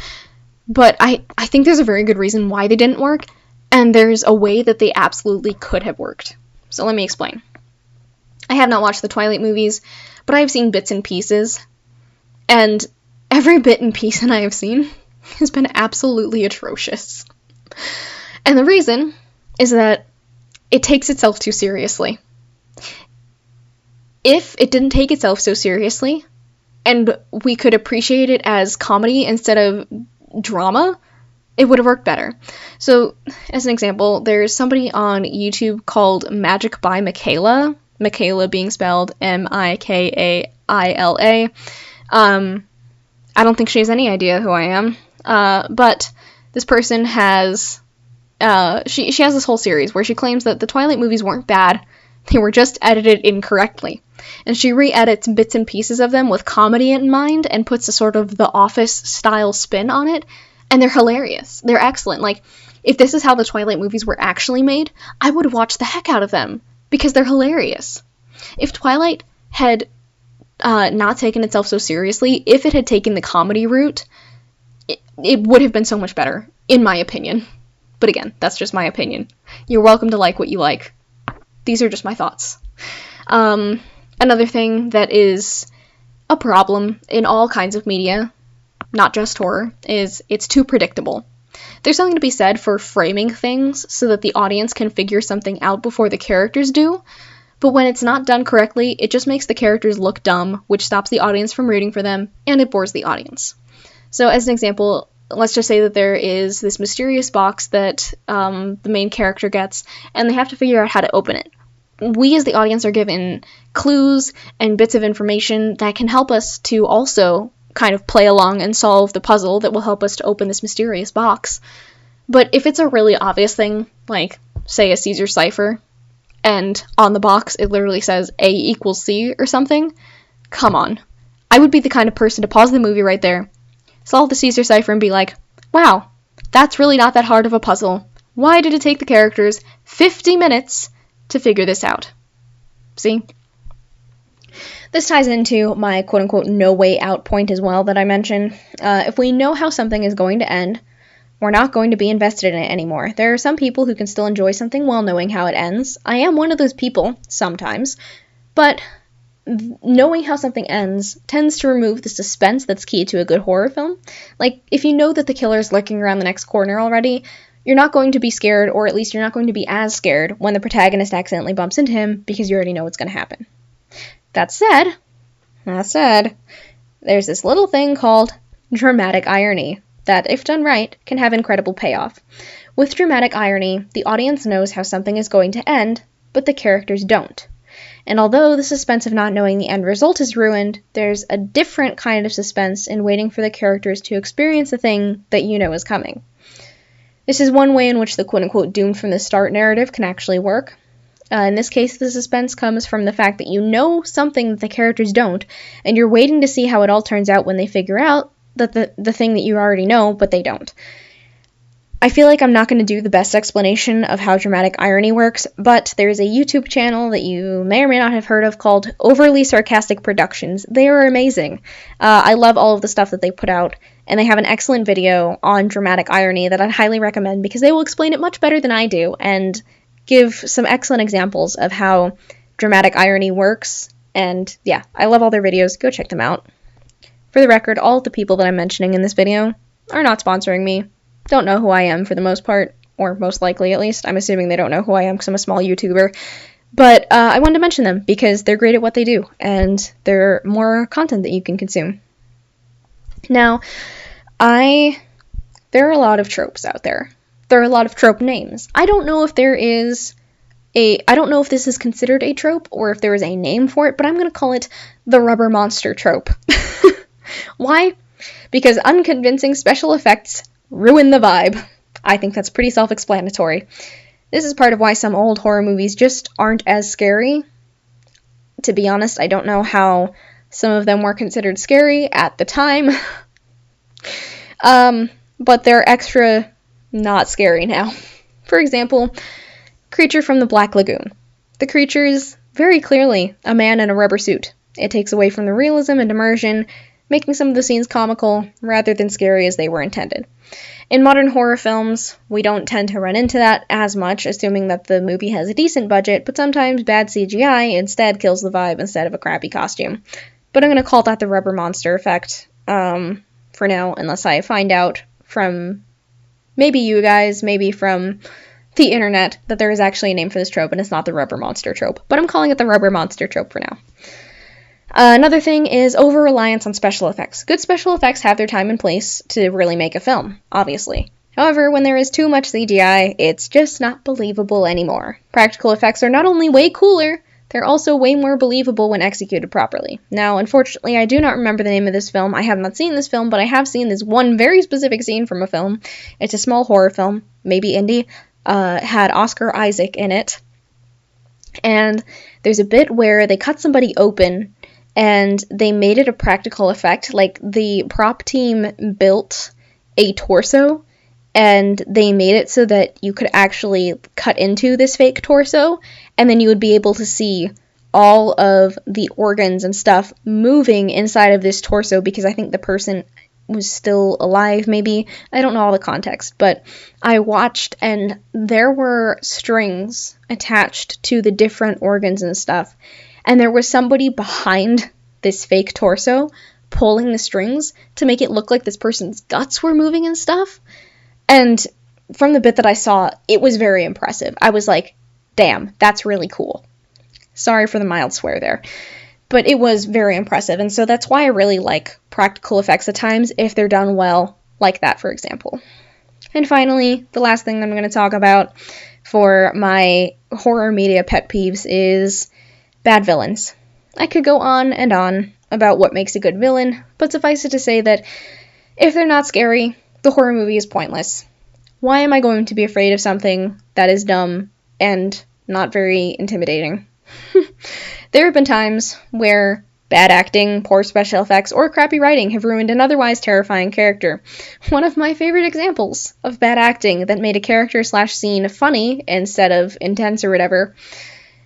But I think there's a very good reason why they didn't work, And there's a way that they absolutely could have worked. So let me explain. I have not watched the Twilight movies, but I have seen bits and pieces, and every bit and piece that I have seen has been absolutely atrocious. And the reason is that it takes itself too seriously. If it didn't take itself so seriously, and we could appreciate it as comedy instead of drama, it would have worked better. So, as an example, there's somebody on YouTube called Magic by Michaela, Michaela being spelled Mikaila. I don't think she has any idea who I am, but this person has, she has this whole series where she claims that the Twilight movies weren't bad, they were just edited incorrectly. And she re-edits bits and pieces of them with comedy in mind and puts a sort of The Office-style spin on it, and they're hilarious. They're excellent. Like, if this is how the Twilight movies were actually made, I would watch the heck out of them, because they're hilarious. If Twilight had not taken itself so seriously, if it had taken the comedy route, it would have been so much better, in my opinion. But again, that's just my opinion. You're welcome to like what you like. These are just my thoughts. Another thing that is a problem in all kinds of media, not just horror, is it's too predictable. There's something to be said for framing things so that the audience can figure something out before the characters do, but when it's not done correctly, it just makes the characters look dumb, which stops the audience from rooting for them, and it bores the audience. So as an example, let's just say that there is this mysterious box that the main character gets, and they have to figure out how to open it. We as the audience are given clues and bits of information that can help us to also kind of play along and solve the puzzle that will help us to open this mysterious box. But if it's a really obvious thing, like, say, a Caesar cipher, and on the box it literally says A equals C or something, come on. I would be the kind of person to pause the movie right there, solve the Caesar cipher, and be like, wow, that's really not that hard of a puzzle. Why did it take the characters 50 minutes to figure this out? See? This ties into my quote-unquote no way out point as well that I mentioned. If we know how something is going to end, we're not going to be invested in it anymore. There are some people who can still enjoy something while knowing how it ends. I am one of those people, sometimes, but knowing how something ends tends to remove the suspense that's key to a good horror film. Like, if you know that the killer is lurking around the next corner already, you're not going to be scared, or at least you're not going to be as scared when the protagonist accidentally bumps into him, because you already know what's going to happen. That said, there's this little thing called dramatic irony that, if done right, can have incredible payoff. With dramatic irony, the audience knows how something is going to end, but the characters don't. And although the suspense of not knowing the end result is ruined, there's a different kind of suspense in waiting for the characters to experience the thing that you know is coming. This is one way in which the quote-unquote doomed from the start narrative can actually work. In this case, the suspense comes from the fact that you know something that the characters don't, and you're waiting to see how it all turns out when they figure out that the thing that you already know, but they don't. I feel like I'm not going to do the best explanation of how dramatic irony works, but there's a YouTube channel that you may or may not have heard of called Overly Sarcastic Productions. They are amazing. I love all of the stuff that they put out, and they have an excellent video on dramatic irony that I'd highly recommend because they will explain it much better than I do and give some excellent examples of how dramatic irony works. And yeah, I love all their videos. Go check them out. For the record, all of the people that I'm mentioning in this video are not sponsoring me. Don't know who I am for the most part, or most likely at least. I'm assuming they don't know who I am because I'm a small YouTuber. But I wanted to mention them because they're great at what they do, and they're more content that you can consume. Now, there are a lot of tropes out there. There are a lot of trope names. I don't know if this is considered a trope or if there is a name for it, but I'm going to call it the rubber monster trope. Why? Because unconvincing special effects ruin the vibe. I think that's pretty self-explanatory. This is part of why some old horror movies just aren't as scary. To be honest, I don't know how some of them were considered scary at the time. But they're extra not scary now. For example, Creature from the Black Lagoon. The creature is very clearly a man in a rubber suit. It takes away from the realism and immersion, making some of the scenes comical rather than scary as they were intended. In modern horror films, we don't tend to run into that as much, assuming that the movie has a decent budget, but sometimes bad CGI instead kills the vibe instead of a crappy costume. But I'm going to call that the rubber monster effect for now, unless I find out from maybe you guys, maybe from the internet, that there is actually a name for this trope, and it's not the rubber monster trope. But I'm calling it the rubber monster trope for now. Another thing is over-reliance on special effects. Good special effects have their time and place to really make a film, obviously. However, when there is too much CGI, it's just not believable anymore. Practical effects are not only way cooler, they're also way more believable when executed properly. Now, unfortunately, I do not remember the name of this film. I have not seen this film, but I have seen this one very specific scene from a film. It's a small horror film, maybe indie, had Oscar Isaac in it. And there's a bit where they cut somebody open, and they made it a practical effect. Like, the prop team built a torso, and they made it so that you could actually cut into this fake torso, and then you would be able to see all of the organs and stuff moving inside of this torso, because I think the person was still alive, maybe. I don't know all the context, but I watched, and there were strings attached to the different organs and stuff, and there was somebody behind this fake torso pulling the strings to make it look like this person's guts were moving and stuff. And from the bit that I saw, it was very impressive. I was like, damn, that's really cool. Sorry for the mild swear there. But it was very impressive, and so that's why I really like practical effects at times, if they're done well, like that, for example. And finally, the last thing I'm going to talk about for my horror media pet peeves is bad villains. I could go on and on about what makes a good villain, but suffice it to say that if they're not scary, the horror movie is pointless. Why am I going to be afraid of something that is dumb and not very intimidating? There have been times where bad acting, poor special effects, or crappy writing have ruined an otherwise terrifying character. One of my favorite examples of bad acting that made a character/scene funny instead of intense or whatever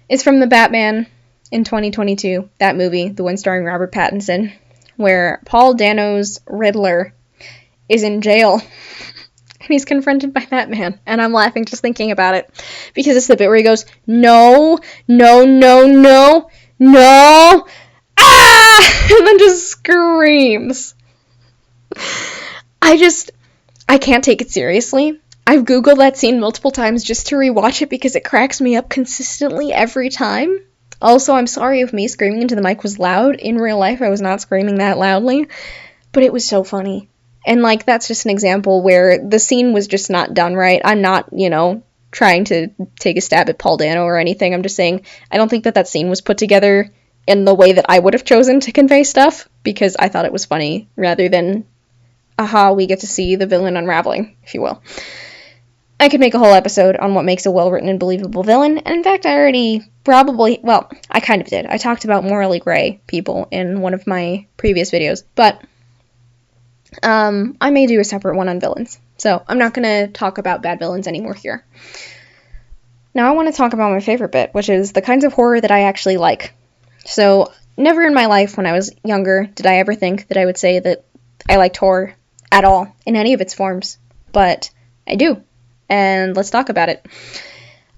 is from The Batman in 2022, that movie, the one starring Robert Pattinson, where Paul Dano's Riddler is in jail and he's confronted by Batman, and I'm laughing just thinking about it, because it's the bit where he goes, no, no, no, no, no, ah, and then just screams. I can't take it seriously. I've Googled that scene multiple times just to rewatch it because it cracks me up consistently every time. Also, I'm sorry if me screaming into the mic was loud. In real life, I was not screaming that loudly, but it was so funny. And, like, that's just an example where the scene was just not done right. I'm not, trying to take a stab at Paul Dano or anything. I'm just saying I don't think that scene was put together in the way that I would have chosen to convey stuff, because I thought it was funny, rather than, aha, we get to see the villain unraveling, if you will. I could make a whole episode on what makes a well-written and believable villain, and in fact, I kind of did. I talked about morally gray people in one of my previous videos, but I may do a separate one on villains, so I'm not going to talk about bad villains anymore here. Now I want to talk about my favorite bit, which is the kinds of horror that I actually like. So, never in my life when I was younger did I ever think that I would say that I liked horror at all, in any of its forms, but I do, and let's talk about it.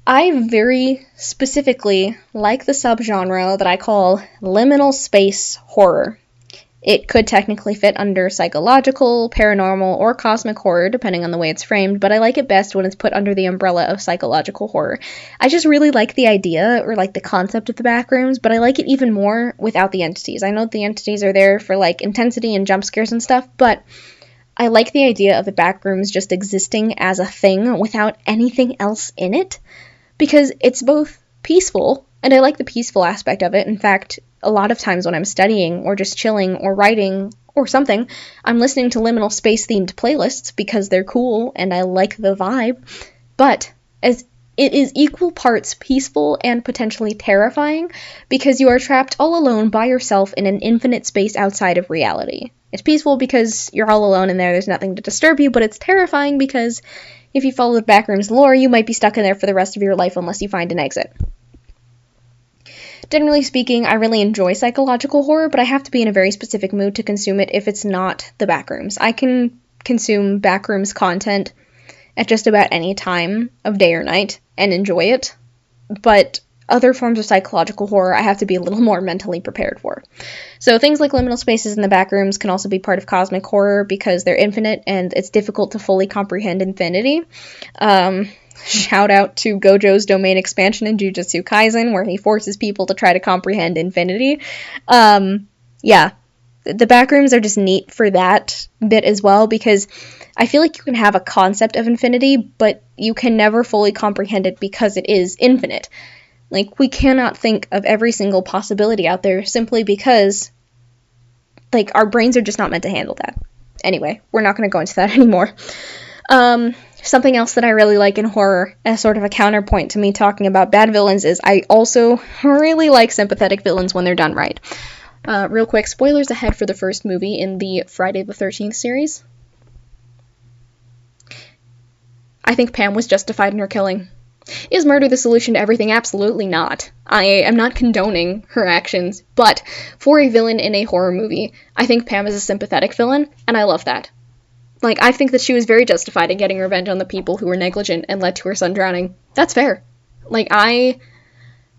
I very specifically like the subgenre that I call liminal space horror. It could technically fit under psychological, paranormal, or cosmic horror, depending on the way it's framed, but I like it best when it's put under the umbrella of psychological horror. I just really like the idea, or like the concept of the backrooms, but I like it even more without the entities. I know the entities are there for like intensity and jump scares and stuff, but I like the idea of the backrooms just existing as a thing without anything else in it, because it's both peaceful, and I like the peaceful aspect of it. In fact, a lot of times when I'm studying or just chilling or writing or something, I'm listening to liminal space themed playlists because they're cool and I like the vibe. But as it is equal parts peaceful and potentially terrifying, because you are trapped all alone by yourself in an infinite space outside of reality. It's peaceful because you're all alone in there's nothing to disturb you, but it's terrifying because if you follow the backrooms lore, you might be stuck in there for the rest of your life unless you find an exit. Generally speaking, I really enjoy psychological horror, but I have to be in a very specific mood to consume it if it's not the backrooms. I can consume Backrooms content at just about any time of day or night and enjoy it, but other forms of psychological horror I have to be a little more mentally prepared for. So things like liminal spaces in the Backrooms can also be part of cosmic horror because they're infinite and it's difficult to fully comprehend infinity. Shout out to Gojo's domain expansion in Jujutsu Kaisen, where he forces people to try to comprehend infinity. Yeah, the Backrooms are just neat for that bit as well, because I feel like you can have a concept of infinity, but you can never fully comprehend it because it is infinite. Like, we cannot think of every single possibility out there simply because, like, our brains are just not meant to handle that. Anyway, we're not going to go into that anymore. Something else that I really like in horror, as sort of a counterpoint to me talking about bad villains, is I also really like sympathetic villains when they're done right. Real quick, spoilers ahead for the first movie in the Friday the 13th series. I think Pam was justified in her killing. Is murder the solution to everything? Absolutely not. I am not condoning her actions, but for a villain in a horror movie, I think Pam is a sympathetic villain, and I love that. Like, I think that she was very justified in getting revenge on the people who were negligent and led to her son drowning. That's fair. Like,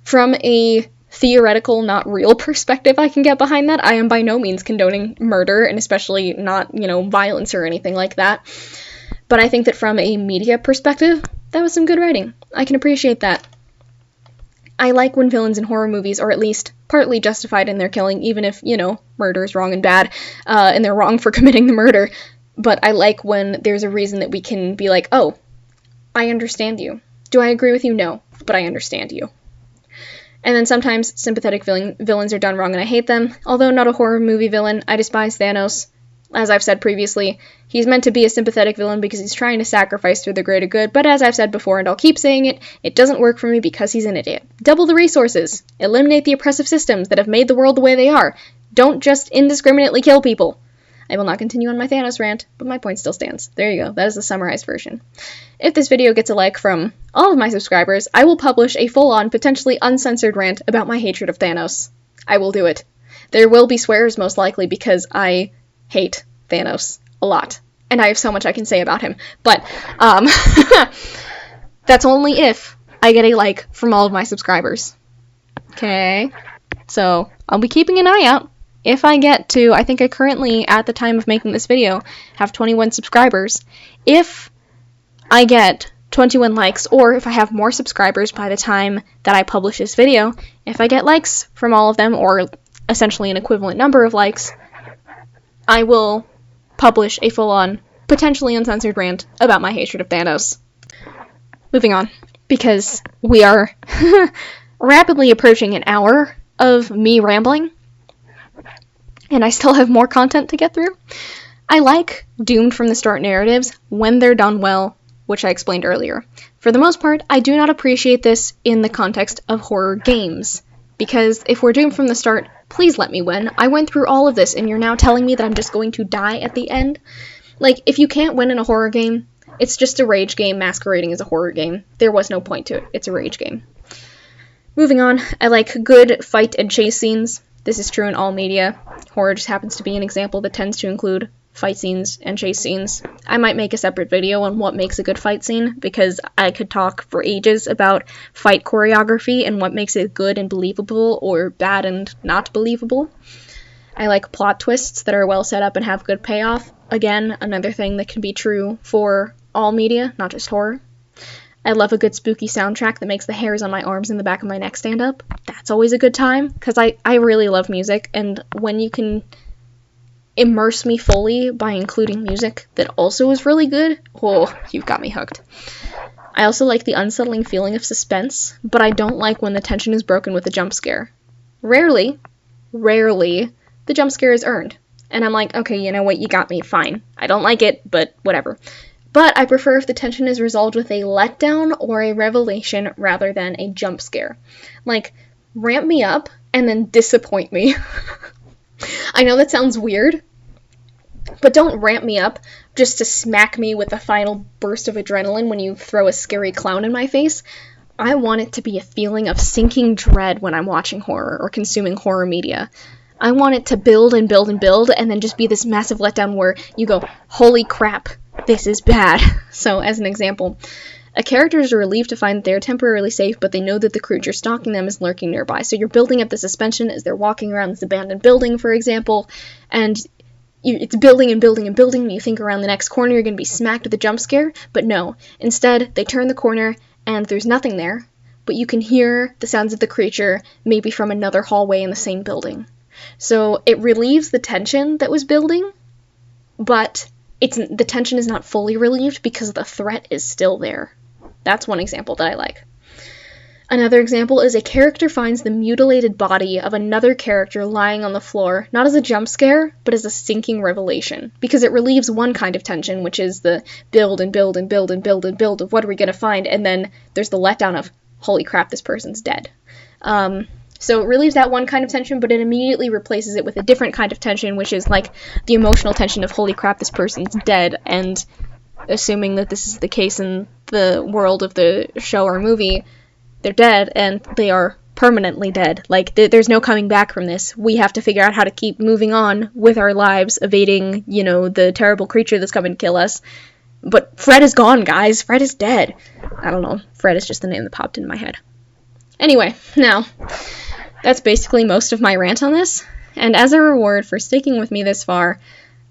from a theoretical, not real perspective, I can get behind that. I am by no means condoning murder, and especially not, violence or anything like that. But I think that from a media perspective, that was some good writing. I can appreciate that. I like when villains in horror movies are at least partly justified in their killing, even if, murder is wrong and bad, and they're wrong for committing the murder. But I like when there's a reason that we can be like, oh, I understand you. Do I agree with you? No, but I understand you. And then sometimes sympathetic villains are done wrong and I hate them. Although not a horror movie villain, I despise Thanos. As I've said previously, he's meant to be a sympathetic villain because he's trying to sacrifice for the greater good, but as I've said before, and I'll keep saying it, it doesn't work for me because he's an idiot. Double the resources. Eliminate the oppressive systems that have made the world the way they are. Don't just indiscriminately kill people. I will not continue on my Thanos rant, but my point still stands. There you go. That is the summarized version. If this video gets a like from all of my subscribers, I will publish a full-on, potentially uncensored rant about my hatred of Thanos. I will do it. There will be swears, most likely, because I hate Thanos a lot. And I have so much I can say about him. But, that's only if I get a like from all of my subscribers. Okay? So, I'll be keeping an eye out. If I get to, I think I currently, at the time of making this video, have 21 subscribers. If I get 21 likes, or if I have more subscribers by the time that I publish this video, if I get likes from all of them, or essentially an equivalent number of likes, I will publish a full-on, potentially uncensored rant about my hatred of Thanos. Moving on, because we are rapidly approaching an hour of me rambling, and I still have more content to get through. I like doomed from the start narratives when they're done well, which I explained earlier. For the most part, I do not appreciate this in the context of horror games, because if we're doomed from the start, please let me win. I went through all of this, and you're now telling me that I'm just going to die at the end? Like, if you can't win in a horror game, it's just a rage game masquerading as a horror game. There was no point to it. It's a rage game. Moving on, I like good fight and chase scenes. This is true in all media. Horror just happens to be an example that tends to include fight scenes and chase scenes. I might make a separate video on what makes a good fight scene, because I could talk for ages about fight choreography and what makes it good and believable, or bad and not believable. I like plot twists that are well set up and have good payoff. Again, another thing that can be true for all media, not just horror. I love a good spooky soundtrack that makes the hairs on my arms and the back of my neck stand up. That's always a good time, because I really love music, and when you can immerse me fully by including music that also is really good, oh, you've got me hooked. I also like the unsettling feeling of suspense, but I don't like when the tension is broken with a jump scare. Rarely, the jump scare is earned, and I'm like, okay, you know what, you got me, fine. I don't like it, but whatever. But I prefer if the tension is resolved with a letdown or a revelation rather than a jump scare. Like, ramp me up and then disappoint me. I know that sounds weird, but don't ramp me up just to smack me with a final burst of adrenaline when you throw a scary clown in my face. I want it to be a feeling of sinking dread when I'm watching horror or consuming horror media. I want it to build and build and build, and then just be this massive letdown where you go, holy crap, this is bad. So, as an example, a character is relieved to find that they are temporarily safe, but they know that the creature stalking them is lurking nearby. So you're building up the suspension as they're walking around this abandoned building, for example, and it's building and building and building, and you think around the next corner you're going to be smacked with a jump scare, but no. Instead, they turn the corner, and there's nothing there, but you can hear the sounds of the creature, maybe from another hallway in the same building. So it relieves the tension that was building, but the tension is not fully relieved because the threat is still there. That's one example that I like. Another example is a character finds the mutilated body of another character lying on the floor, not as a jump scare, but as a sinking revelation, because it relieves one kind of tension, which is the build and build and build and build and build of what are we going to find, and then there's the letdown of, holy crap, this person's dead. So it relieves that one kind of tension, but it immediately replaces it with a different kind of tension, which is like the emotional tension of, holy crap, this person's dead, and assuming that this is the case in the world of the show or movie, they're dead, and they are permanently dead. Like, there's no coming back from this. We have to figure out how to keep moving on with our lives, evading, the terrible creature that's coming to kill us. But Fred is gone, guys. Fred is dead. I don't know. Fred is just the name that popped in my head. Anyway, now, that's basically most of my rant on this. And as a reward for sticking with me this far,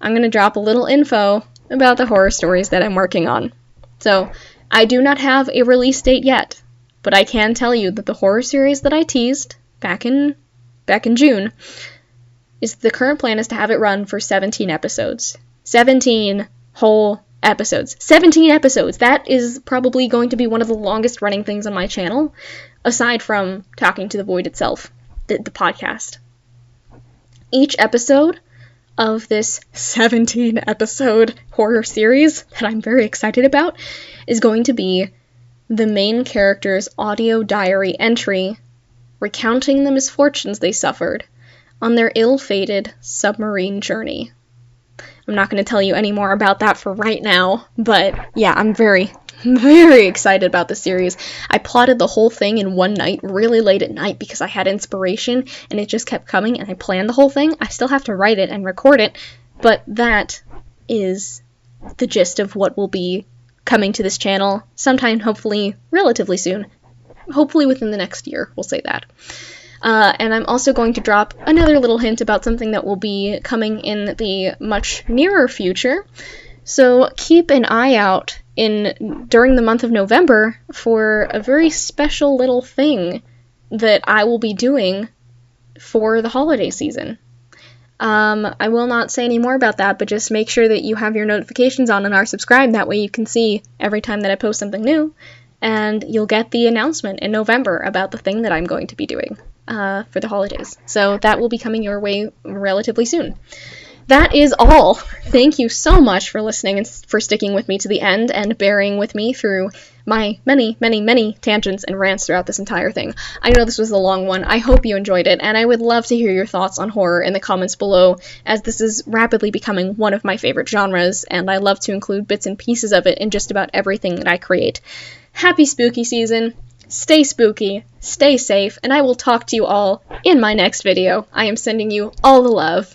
I'm going to drop a little info about the horror stories that I'm working on. So, I do not have a release date yet, but I can tell you that the horror series that I teased back in June, the current plan is to have it run for 17 episodes. 17 whole episodes. 17 episodes! That is probably going to be one of the longest running things on my channel, aside from Talking to the Void itself, the podcast. Each episode of this 17-episode horror series that I'm very excited about is going to be the main character's audio diary entry recounting the misfortunes they suffered on their ill-fated submarine journey. I'm not going to tell you any more about that for right now, but yeah, I'm very, very excited about the series. I plotted the whole thing in one night, really late at night, because I had inspiration, and it just kept coming, and I planned the whole thing. I still have to write it and record it, but that is the gist of what will be coming to this channel sometime, hopefully, relatively soon. Hopefully within the next year, we'll say that. And I'm also going to drop another little hint about something that will be coming in the much nearer future. So keep an eye out during the month of November for a very special little thing that I will be doing for the holiday season. I will not say any more about that, but just make sure that you have your notifications on and are subscribed. That way you can see every time that I post something new, and you'll get the announcement in November about the thing that I'm going to be doing for the holidays. So that will be coming your way relatively soon. That is all. Thank you so much for listening and for sticking with me to the end and bearing with me through my many, many, many tangents and rants throughout this entire thing. I know this was a long one. I hope you enjoyed it, and I would love to hear your thoughts on horror in the comments below, as this is rapidly becoming one of my favorite genres, and I love to include bits and pieces of it in just about everything that I create. Happy spooky season. Stay spooky, stay safe, and I will talk to you all in my next video. I am sending you all the love.